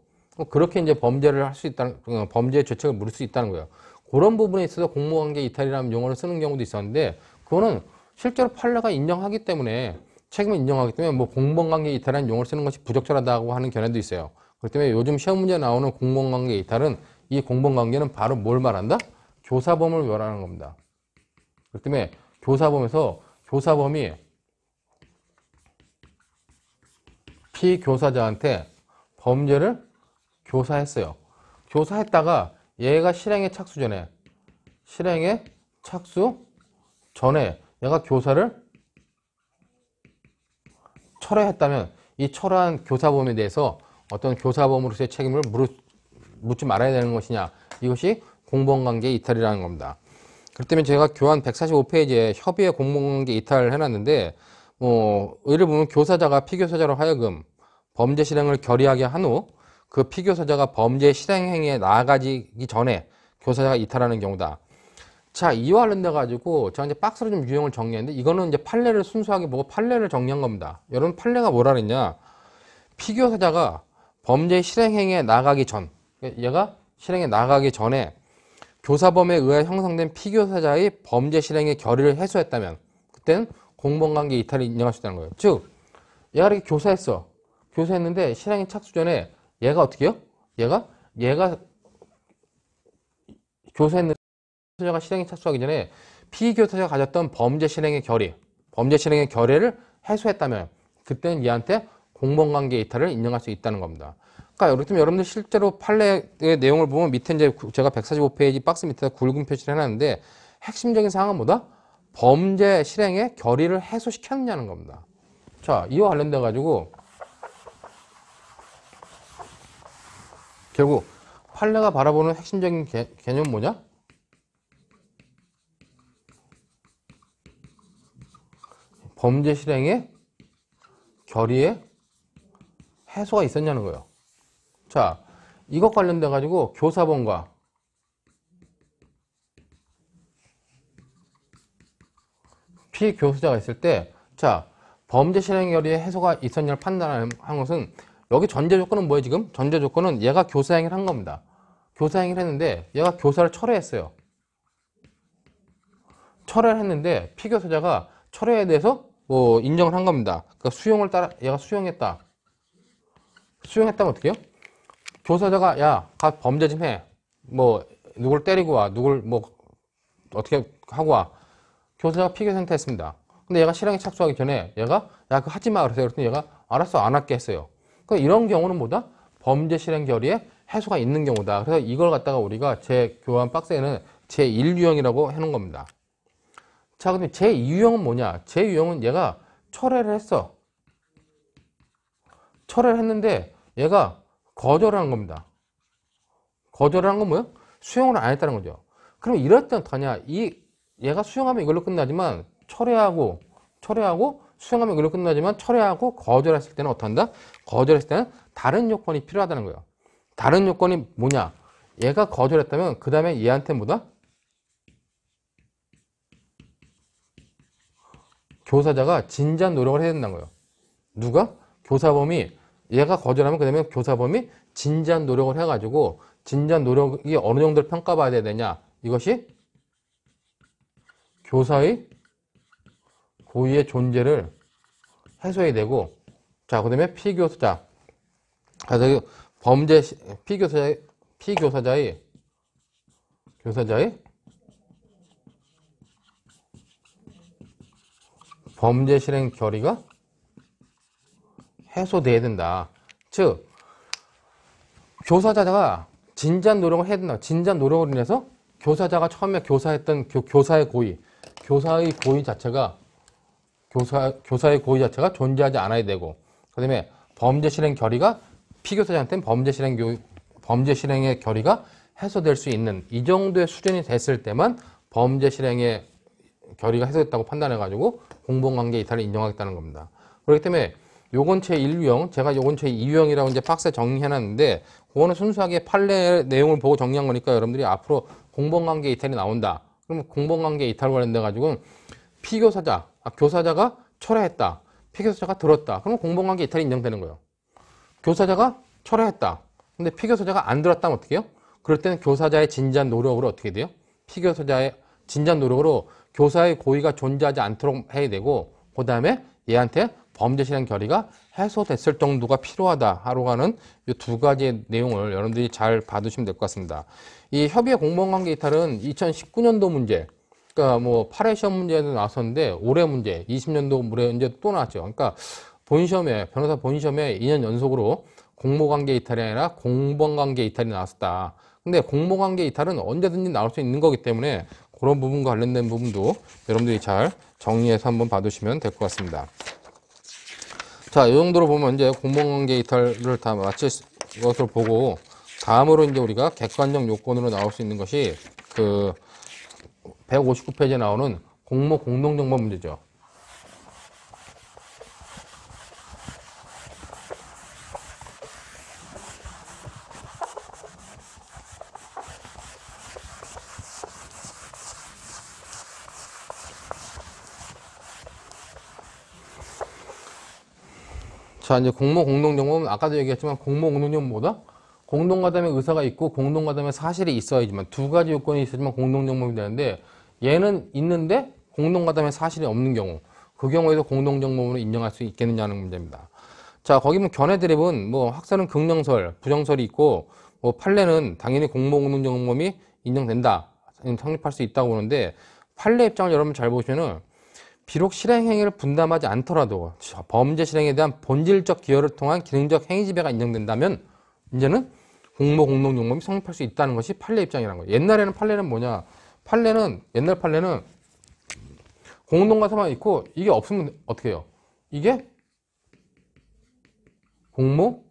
그렇게 이제 범죄를 할 수 있다는, 범죄의 죄책을 물을 수 있다는 거예요. 그런 부분에 있어서 공모관계 이탈이라는 용어를 쓰는 경우도 있었는데, 그거는 실제로 판례가 인정하기 때문에, 책임을 인정하기 때문에 뭐 공범관계 이탈이라는 용어를 쓰는 것이 부적절하다고 하는 견해도 있어요. 그렇기 때문에 요즘 시험 문제에 나오는 공범관계 이탈은, 이 공범관계는 바로 뭘 말한다? 교사범을 말하는 겁니다. 그렇기 때문에 교사범에서 교사범이 피교사자한테 범죄를 교사했어요. 교사했다가 얘가 실행에 착수 전에 얘가 교사를 철회했다면, 이 철회한 교사범에 대해서 어떤 교사범으로서의 책임을 묻지 말아야 되는 것이냐, 이것이 공범관계 이탈이라는 겁니다. 그렇기 때문에 제가 교환 145페이지에 협의의 공범관계 이탈을 해놨는데, 의를 보면 교사자가 피교사자로 하여금 범죄 실행을 결의하게 한 후 그 피교사자가 범죄 실행 행위에 나아가기 전에 교사자가 이탈하는 경우다. 자, 이와 관련돼 가지고 제가 이제 박스로 좀 유형을 정리했는데, 이거는 이제 판례를 순수하게 보고 판례를 정리한 겁니다. 여러분, 판례가 뭐라 그랬냐? 피교사자가 범죄 실행 행위에 나가기 전, 얘가 실행에 나가기 전에 교사범에 의해 형성된 피교사자의 범죄 실행의 결의를 해소했다면, 그때는 공범관계 이탈을 인정할 수 있다는 거예요. 즉, 얘가 이렇게 교사했는데 실행에 착수 전에 얘가 어떻게 해요? 얘가 교사했는데 교사자가 실행에 착수하기 전에 피교사자가 가졌던 범죄 실행의 결의를 해소했다면, 그때는 얘한테 공범관계 이탈을 인정할 수 있다는 겁니다. 그러니까 이렇게 여러분들 실제로 판례의 내용을 보면 밑에 이제 제가 145페이지 박스 밑에다 굵은 표시를 해놨는데, 핵심적인 사항은 뭐다? 범죄 실행의 결의를 해소시켰느냐는 겁니다. 자, 이와 관련돼 가지고 결국 판례가 바라보는 핵심적인 개념은 뭐냐? 범죄 실행의 결의의 해소가 있었냐는 거예요. 자, 이것 관련돼 가지고 교사범과 피교사자가 있을 때, 자, 범죄 실행 결의에 해소가 있었냐를 판단하는 것은 여기 전제 조건은 뭐예요 지금? 전제 조건은 얘가 교사 행위를 한 겁니다. 교사 행위를 했는데 얘가 교사를 철회했어요. 철회를 했는데 피교사자가 철회에 대해서 뭐 인정을 한 겁니다. 그러니까 수용을 따라 얘가 수용했다. 수용했다면 어떻게 해요? 교사자가 야, 가 범죄 좀 해. 뭐 누굴 때리고 와. 누굴 뭐 어떻게 하고 와. 교사가 피교 상태했습니다. 근데 얘가 실행에 착수하기 전에 얘가 야, 그거 하지 마 그러세요. 그랬더니 얘가 알았어 안 할게 했어요. 그러니까 이런 경우는 뭐다? 범죄 실행 결의에 해소가 있는 경우다. 그래서 이걸 갖다가 우리가 제 교환 박스에는 제1유형이라고 해놓은 겁니다. 자, 근데 제2유형은 뭐냐? 제2유형은 얘가 철회를 했어. 철회를 했는데 얘가 거절을 한 겁니다. 거절을 한 건 뭐예요? 수용을 안 했다는 거죠. 그럼 이럴 때 어떡하냐? 얘가 수용하면 이걸로 끝나지만 철회하고 수용하면 이걸로 끝나지만 철회하고 거절했을 때는 어떡한다? 거절했을 때는 다른 요건이 필요하다는 거예요. 다른 요건이 뭐냐? 얘가 거절했다면 그 다음에 얘한테 뭐다? 교사자가 진지한 노력을 해야 된다는 거예요. 누가? 교사범이 얘가 거절하면 그 다음에 교사범이 진지한 노력을 해가지고 진지한 노력이 어느 정도를 평가받아야 되냐? 이것이 교사의 고의의 존재를 해소해야 되고, 자, 그 다음에 피교사자. 그래서 피교사자의 범죄 실행 결의가 해소돼야 된다. 즉, 교사자가 진지한 노력을 해야 된다. 진지한 노력으로 인해서 교사자가 처음에 교사했던 교사의 고의 자체가 교사의 고의 자체가 존재하지 않아야 되고, 그 다음에 범죄 실행 결의가 피교사자한테는 범죄 실행의 결의가 해소될 수 있는 이 정도의 수준이 됐을 때만 범죄 실행의 결의가 해소됐다고 판단해가지고 공범관계 이탈을 인정하겠다는 겁니다. 그렇기 때문에 요건 제1유형, 제가 요건 제2유형이라고 이제 박스에 정리해놨는데, 그거는 순수하게 판례 내용을 보고 정리한 거니까 여러분들이 앞으로 공범관계 이탈이 나온다. 그러면 공범관계 이탈 관련돼가지고 교사자가 철회했다. 피교사자가 들었다. 그러면 공범관계 이탈이 인정되는 거예요. 교사자가 철회했다. 근데 피교사자가 안 들었다면 어떻게 해요? 그럴 때는 교사자의 진지한 노력으로 어떻게 돼요? 피교사자의 진지한 노력으로 교사의 고의가 존재하지 않도록 해야 되고, 그 다음에 얘한테 범죄 실행 결의가 해소됐을 정도가 필요하다 하러 가는 이 두 가지의 내용을 여러분들이 잘 봐두시면 될 것 같습니다. 이 협의의 공범관계 이탈은 2019년도 문제, 그러니까 뭐 8회 시험 문제도 나왔었는데 올해 문제, 20년도 문제 또 나왔죠. 그러니까 변호사 본인 시험에 2년 연속으로 공모관계 이탈이 아니라 공범관계 이탈이 나왔었다. 근데 공모관계 이탈은 언제든지 나올 수 있는 거기 때문에 그런 부분과 관련된 부분도 여러분들이 잘 정리해서 한번 봐두시면 될 것 같습니다. 자, 이 정도로 보면 이제 공범관계 이탈을 다 마칠 것을 보고, 다음으로 이제 우리가 객관적 요건으로 나올 수 있는 것이 그 159페이지에 나오는 공모 공동정보 문제죠. 자, 이제 공모 공동정보는 아까도 얘기했지만 공모 공동정보는 뭐다? 공동가담의 의사가 있고 공동가담의 사실이 있어야지만, 두 가지 요건이 있어야지만 공동정보이 되는데, 얘는 있는데 공동가담의 사실이 없는 경우, 그 경우에도 공동정보로 인정할 수 있겠느냐는 문제입니다. 자, 거기 보면 견해 드립은 뭐 학설은 긍정설, 부정설이 있고, 뭐 판례는 당연히 공모 공동정보이 인정된다, 성립할 수 있다고 보는데, 판례 입장을 여러분 잘 보시면은 비록 실행행위를 분담하지 않더라도 범죄 실행에 대한 본질적 기여를 통한 기능적 행위 지배가 인정된다면 이제는 공모 공동정보이 성립할 수 있다는 것이 판례 입장이라는 거예요. 옛날에는 판례는 뭐냐? 옛날 판례는 공동가담만 있고 이게 없으면 어떻게 해요? 이게 공모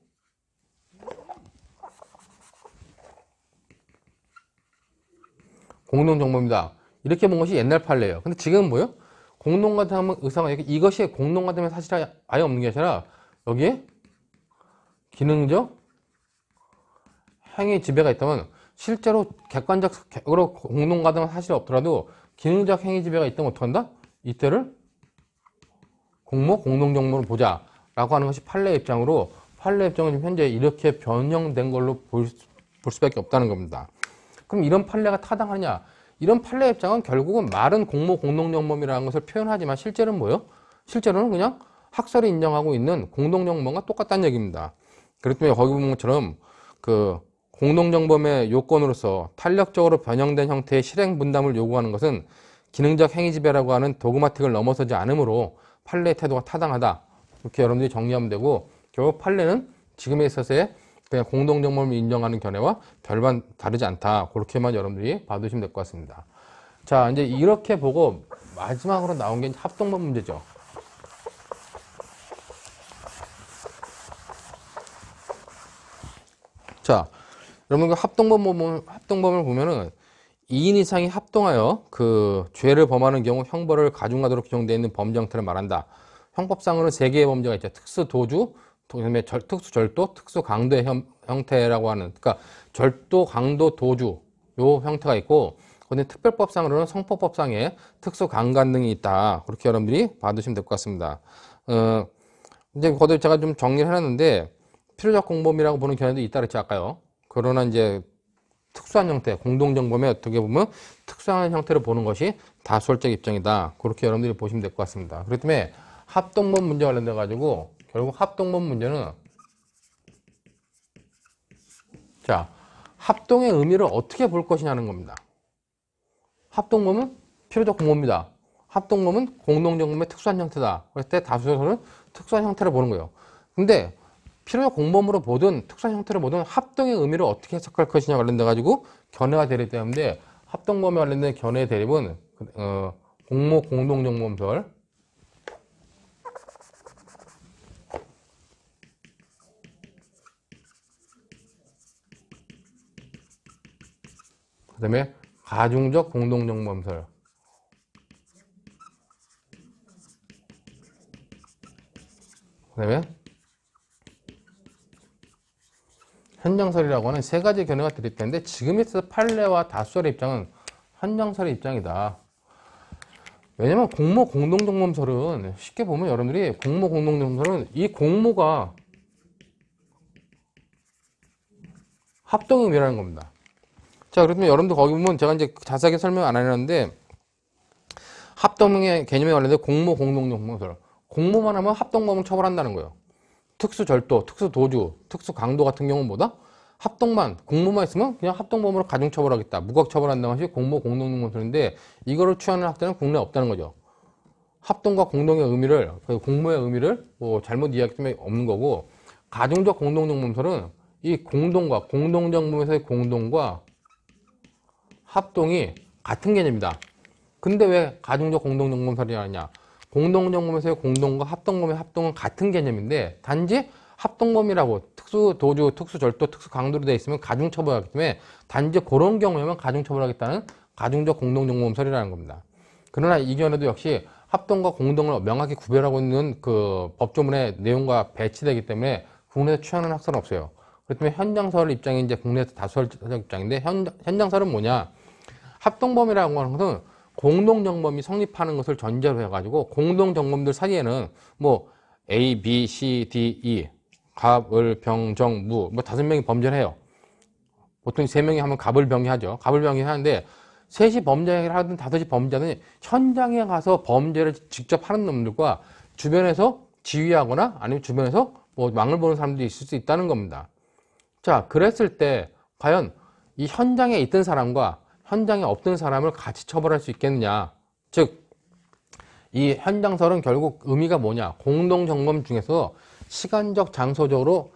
공동정보입니다. 이렇게 본 것이 옛날 판례예요. 근데 지금은 뭐예요? 공동가담 의사가 이것이 공동가담의 사실이 아예 없는 게 아니라 여기에 기능적 행위 지배가 있다면, 실제로 객관적으로 공동가담의 사실이 없더라도 기능적 행위 지배가 있다면 어떡한다? 이때를 공모 공동정범으로 보자라고 하는 것이 판례 입장으로 판례 입장은 지금 현재 이렇게 변형된 걸로 볼 수밖에 없다는 겁니다. 그럼 이런 판례가 타당하냐? 이런 판례 입장은 결국은 말은 공모 공동정범이라는 것을 표현하지만 실제로는 뭐예요? 실제로는 그냥 학설이 인정하고 있는 공동정범과 똑같다는 얘기입니다. 그렇기 때문에 거기 보는 것처럼 그 공동정범의 요건으로서 탄력적으로 변형된 형태의 실행 분담을 요구하는 것은 기능적 행위지배라고 하는 도그마틱을 넘어서지 않으므로 판례의 태도가 타당하다. 이렇게 여러분들이 정리하면 되고, 결국 판례는 지금에 있어서의 그냥 공동정범을 인정하는 견해와 별반 다르지 않다. 그렇게만 여러분들이 봐두시면 될 것 같습니다. 자, 이제 이렇게 보고 마지막으로 나온 게 합동범 문제죠. 자, 여러분 합동범을 보면은 2인 이상이 합동하여 그 죄를 범하는 경우 형벌을 가중하도록 규정되어 있는 범죄 형태를 말한다. 형법상으로는 3개의 범죄가 있죠. 특수도주, 그다음에 특수절도, 특수강도의 형태라고 하는, 그러니까 절도, 강도, 도주 요 형태가 있고, 그다음에 특별법상으로는 성폭법상에 특수강간 등이 있다. 그렇게 여러분들이 봐두시면 될 것 같습니다. 이제 거기에 제가 좀 정리를 해놨는데, 필요적 공범이라고 보는 견해도 있다 그랬죠, 아까요. 그러나 이제 특수한 형태, 공동정범에 어떻게 보면 특수한 형태로 보는 것이 다수결적 입장이다. 그렇게 여러분들이 보시면 될 것 같습니다. 그렇기 때문에 합동범 문제 관련돼 가지고 결국 합동범 문제는, 자, 합동의 의미를 어떻게 볼 것이냐는 겁니다. 합동범은 필요적 공범이다. 합동범은 공동정범의 특수한 형태다. 그럴 때 다수결은 특수한 형태를 보는 거예요. 근데 필요적 공범으로 보든 특수한 형태로 보든 합동의 의미를 어떻게 해석할 것이냐 관련돼 가지고 견해가 대립이 되는데, 합동범에 관련된 견해의 대립은 공모 공동정범설, 그 다음에 가중적 공동정범설, 그 다음에 현장설이라고 하는 3가지 견해가 대립되는데, 지금 있어서 판례와 다수결의 입장은 현장설의 입장이다. 왜냐면 공모 공동정범설은 쉽게 보면 여러분들이 공모 공동정범설은 이 공모가 합동의 의미라는 겁니다. 자, 그렇다면 여러분들 거기 보면 제가 이제 자세하게 설명 안 하려는데, 합동의 개념에 관련된 공모 공동정범설, 공모만 하면 합동범을 처벌한다는 거예요. 특수절도, 특수도주, 특수강도 같은 경우는 뭐다? 합동만, 공모만 있으면 그냥 합동범으로 가중처벌하겠다. 무각처벌한다는 것이 공모 공동정범설인데, 이거를 취하는 학자는 국내에 없다는 거죠. 합동과 공동의 의미를, 공모의 의미를 뭐 잘못 이해하기 때문에 없는 거고, 가중적 공동정범설은 이 공동과 공동정범에서의 공동과 합동이 같은 개념이다. 근데 왜 가중적 공동정범설이 하느냐? 공동정범에서의 공동과 합동범의 합동은 같은 개념인데, 단지 합동범이라고 특수도주, 특수절도, 특수강도로 되어 있으면 가중처벌하기 때문에 단지 그런 경우에만 가중처벌하겠다는 가중적 공동정범설이라는 겁니다. 그러나 이 견해도 역시 합동과 공동을 명확히 구별하고 있는 그 법조문의 내용과 배치되기 때문에 국내에서 취하는 학설은 없어요. 그렇기 때문에 현장설 입장이 이제 국내에서 다수결적 입장인데, 현장설은 뭐냐? 합동범이라고 하는 것은 공동정범이 성립하는 것을 전제로 해가지고, 공동정범들 사이에는 뭐 A, B, C, D, E, 갑, 을, 병, 정, 무, 뭐 5명이 범죄를 해요. 보통 3명이 하면 갑을, 병이 하죠. 갑을, 병이 하는데, 3이 범죄를 하든 5이 범죄하든 현장에 가서 범죄를 직접 하는 놈들과 주변에서 지휘하거나 아니면 주변에서 뭐 망을 보는 사람들이 있을 수 있다는 겁니다. 자, 그랬을 때 과연 이 현장에 있던 사람과 현장에 없던 사람을 같이 처벌할 수 있겠느냐? 즉, 이 현장설은 결국 의미가 뭐냐? 공동정범 중에서 시간적, 장소적으로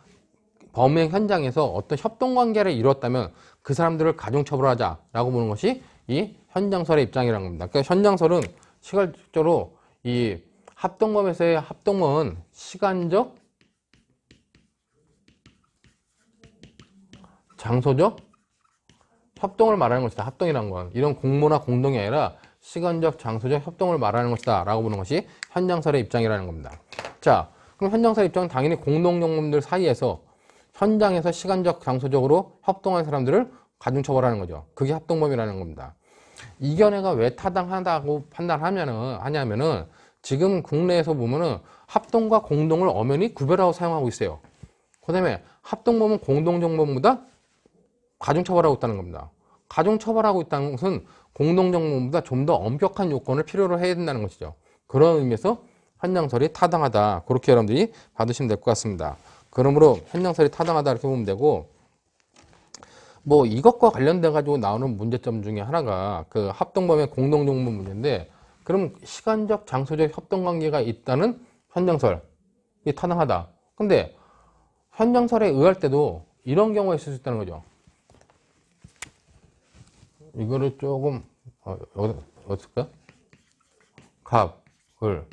범행 현장에서 어떤 협동관계를 이루었다면 그 사람들을 가중처벌하자라고 보는 것이 이 현장설의 입장이라는 겁니다. 그러니까 현장설은 시간적으로 이 합동범에서의 합동범은 시간적, 장소적 협동을 말하는 것이다. 합동이라는 건 이런 공모나 공동이 아니라 시간적, 장소적 협동을 말하는 것이다 라고 보는 것이 현장설의 입장이라는 겁니다. 자, 그럼 현장설의 입장은 당연히 공동정범들 사이에서 현장에서 시간적, 장소적으로 협동한 사람들을 가중처벌하는 거죠. 그게 합동범이라는 겁니다. 이 견해가 왜 타당하다고 판단하냐면은, 지금 국내에서 보면은 합동과 공동을 엄연히 구별하고 사용하고 있어요. 그 다음에 합동범은 공동정범보다 가중처벌하고 있다는 겁니다. 가중처벌하고 있다는 것은 공동정범보다 좀 더 엄격한 요건을 필요로 해야 된다는 것이죠. 그런 의미에서 현장설이 타당하다. 그렇게 여러분들이 받으시면 될 것 같습니다. 그러므로 현장설이 타당하다 이렇게 보면 되고, 뭐 이것과 관련돼 가지고 나오는 문제점 중에 하나가 그 합동범의 공동정범 문제인데, 그럼 시간적 장소적 협동관계가 있다는 현장설이 타당하다. 근데 현장설에 의할 때도 이런 경우가 있을 수 있다는 거죠. 이거를 조금 어떨까? 갑, 을,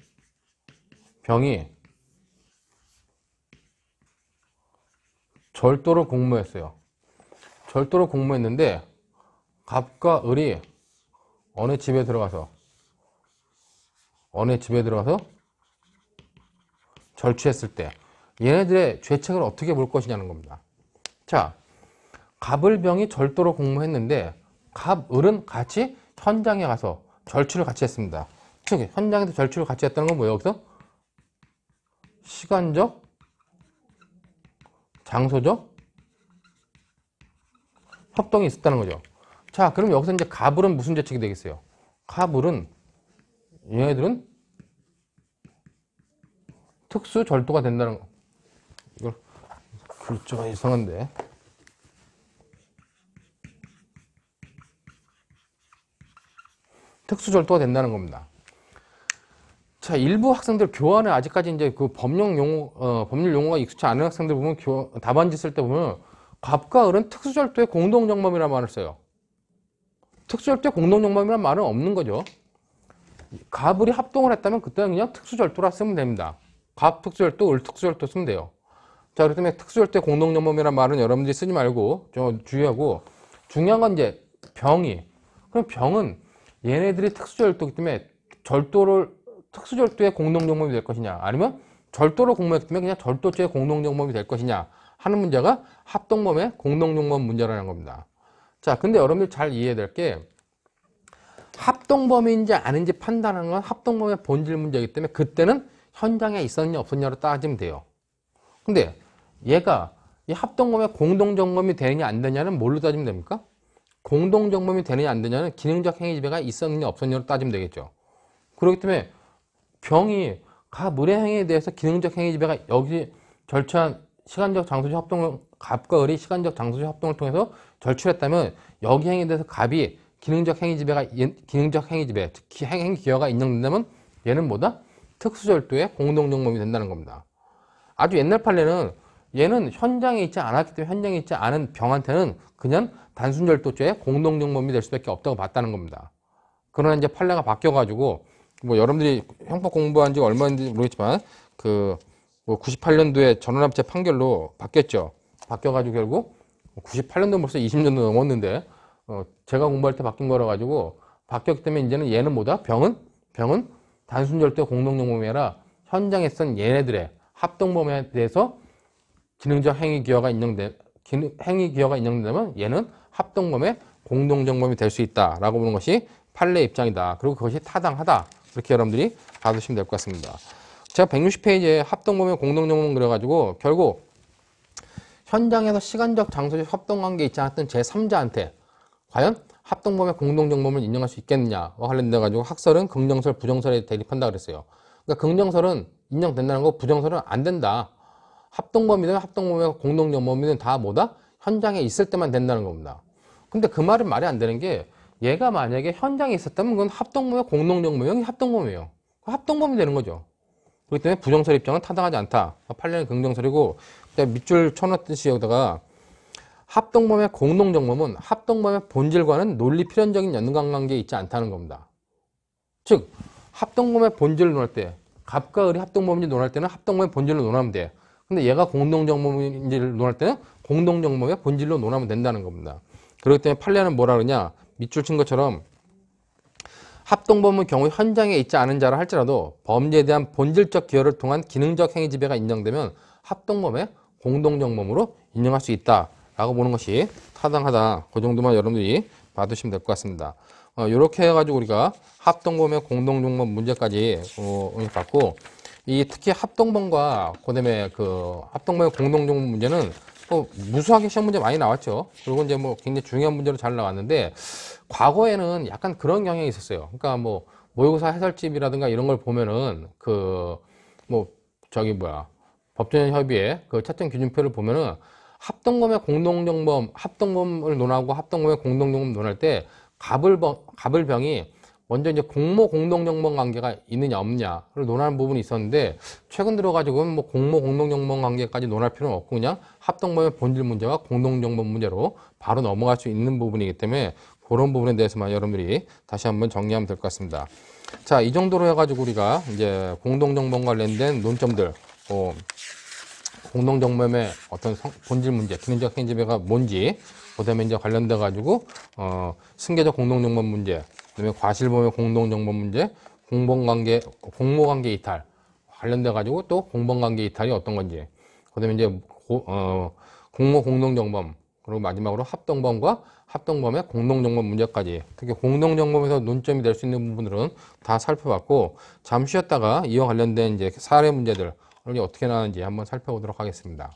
병이 절도를 공모했어요. 절도를 공모했는데 갑과 을이 어느 집에 들어가서 절취했을 때 얘네들의 죄책을 어떻게 볼 것이냐는 겁니다. 자, 갑을병이 절도로 공모했는데 갑을은 같이 현장에 가서 절취를 같이 했습니다. 즉 현장에서 절취를 같이 했다는 건 뭐예요? 여기서 시간적, 장소적 협동이 있었다는 거죠. 자, 그럼 여기서 이제 갑을은 무슨 죄책이 되겠어요? 갑을은 얘네들은 특수 절도가 된다는 거. 이걸 글자가 이상한데. 특수 절도가 된다는 겁니다. 자, 일부 학생들 교환에 아직까지 이제 그 법률 용어가 익숙치 않은 학생들 보면 답안지 쓸 때 보면 갑과 을은 특수 절도의 공동 정범이라는 말을 써요. 특수 절도의 공동 정범이라는 말은 없는 거죠. 갑을이 합동을 했다면 그때는 그냥 특수 절도라 쓰면 됩니다. 갑 특수 절도, 을 특수 절도 쓰면 돼요. 자, 그렇기 때문에 특수 절도의 공동 정범이라는 말은 여러분들이 쓰지 말고 좀 주의하고, 중요한 건 이제 병이, 그럼 병은 얘네들이 특수 절도이기 때문에 특수 절도의 공동 정범이 될 것이냐, 아니면 절도를 공모했기 때문에 그냥 절도죄의 공동 정범이 될 것이냐 하는 문제가 합동범의 공동 정범 문제라는 겁니다. 자, 근데 여러분들 잘 이해해야 될 게, 합동범인지 아닌지 판단하는 건 합동범의 본질 문제이기 때문에 그때는 현장에 있었냐 없었냐로 따지면 돼요. 근데 얘가 이 합동범의 공동정범이 되느냐 안 되느냐는 뭘로 따지면 됩니까? 공동정범이 되느냐 안 되느냐는 기능적 행위지배가 있었느냐 없었냐로 따지면 되겠죠. 그렇기 때문에 병이 갑을의 행위에 대해서 기능적 행위지배가 여기 절취한 시간적 장소적 협동을, 갑과 을이 시간적 장소적 협동을 통해서 절취했다면 여기 행위에 대해서 갑이 기능적 행위지배, 즉 행위기여가 인정된다면 얘는 뭐다? 특수절도의 공동정범이 된다는 겁니다. 아주 옛날 판례는 얘는 현장에 있지 않았기 때문에 현장에 있지 않은 병한테는 그냥 단순절도죄의 공동정범이 될 수밖에 없다고 봤다는 겁니다. 그러나 이제 판례가 바뀌어가지고, 뭐 여러분들이 형법 공부한 지 얼마인지 모르겠지만 그 뭐 98년도에 전원합체 판결로 바뀌었죠. 바뀌어가지고 결국 98년도 벌써 20년도 넘었는데 제가 공부할 때 바뀐 거라 가지고, 바뀌었기 때문에 이제는 얘는 뭐다? 병은 단순절도 공동정범이 아니라 현장에 쓴 얘네들의 합동범에 대해서 기능적 행위기여가 인정된다면 얘는 합동범의 공동정범이 될 수 있다라고 보는 것이 판례 입장이다. 그리고 그것이 타당하다. 이렇게 여러분들이 받으시면 될 것 같습니다. 제가 160페이지에 합동범의 공동정범 그려가지고 결국 현장에서 시간적 장소적 협동관계에 있지 않았던 제3자한테 과연 합동범의 공동정범을 인정할 수 있겠느냐와 관련돼 가지고 학설은 긍정설, 부정설에 대립한다 그랬어요. 그러니까 긍정설은 인정된다는 거, 부정설은 안 된다. 합동범이든 합동범의 공동정범이든 다 뭐다? 현장에 있을 때만 된다는 겁니다. 근데 그 말은 말이 안 되는 게, 얘가 만약에 현장에 있었다면 그건 합동범의 공동정범이 합동범이에요. 합동범이 되는 거죠. 그렇기 때문에 부정설 입장은 타당하지 않다. 판례는 긍정설이고, 밑줄 쳐놨듯이 여기다가 합동범의 공동정범은 합동범의 본질과는 논리 필연적인 연관관계에 있지 않다는 겁니다. 즉 합동범의 본질을 논할 때, 갑과 을이 합동범인지 논할 때는 합동범의 본질로 논하면 돼. 근데 얘가 공동정범인지를 논할 때는 공동정범의 본질로 논하면 된다는 겁니다. 그렇기 때문에 판례는 뭐라 그러냐, 밑줄 친 것처럼 합동범의 경우 현장에 있지 않은 자라 할지라도 범죄에 대한 본질적 기여를 통한 기능적 행위 지배가 인정되면 합동범의 공동정범으로 인정할 수 있다라고 보는 것이 타당하다. 그 정도만 여러분들이 봐두시면 될 것 같습니다. 이렇게 해가지고 우리가 합동범의 공동정범 문제까지 봤고, 이 특히 합동범과 그다음에 그 합동범의 공동정범 문제는 무수하게 시험 문제 많이 나왔죠. 그리고 이제 뭐 굉장히 중요한 문제로 잘 나왔는데, 과거에는 약간 그런 경향이 있었어요. 그러니까 뭐 모의고사 해설집이라든가 이런 걸 보면은 법조인 협의회 그 채점 기준표를 보면은 합동범의 공동정범, 합동범을 논하고 합동범의 공동정범 논할 때 갑을병이 먼저 이제 공모 공동정범 관계가 있느냐 없느냐를 논하는 부분이 있었는데, 최근 들어가지고는 뭐 공모 공동정범 관계까지 논할 필요는 없고 그냥 합동범의 본질 문제와 공동정범 문제로 바로 넘어갈 수 있는 부분이기 때문에 그런 부분에 대해서만 여러분들이 다시 한번 정리하면 될 것 같습니다. 자, 이 정도로 해가지고 우리가 이제 공동정범 관련된 논점들, 공동정범의 어떤 본질 문제, 기능적 행지배가 뭔지, 그 다음에 이제 관련돼 가지고 승계적 공동정범 문제, 그다음에 과실범의 공동정범 문제, 공모관계 이탈 관련돼 가지고 또 공범관계 이탈이 어떤 건지, 그다음에 이제 공모 공동정범, 그리고 마지막으로 합동범과 합동범의 공동정범 문제까지, 특히 공동정범에서 논점이 될 수 있는 부분들은 다 살펴봤고, 잠시 쉬었다가 이와 관련된 이제 사례 문제들 어떻게 나오는지 한번 살펴보도록 하겠습니다.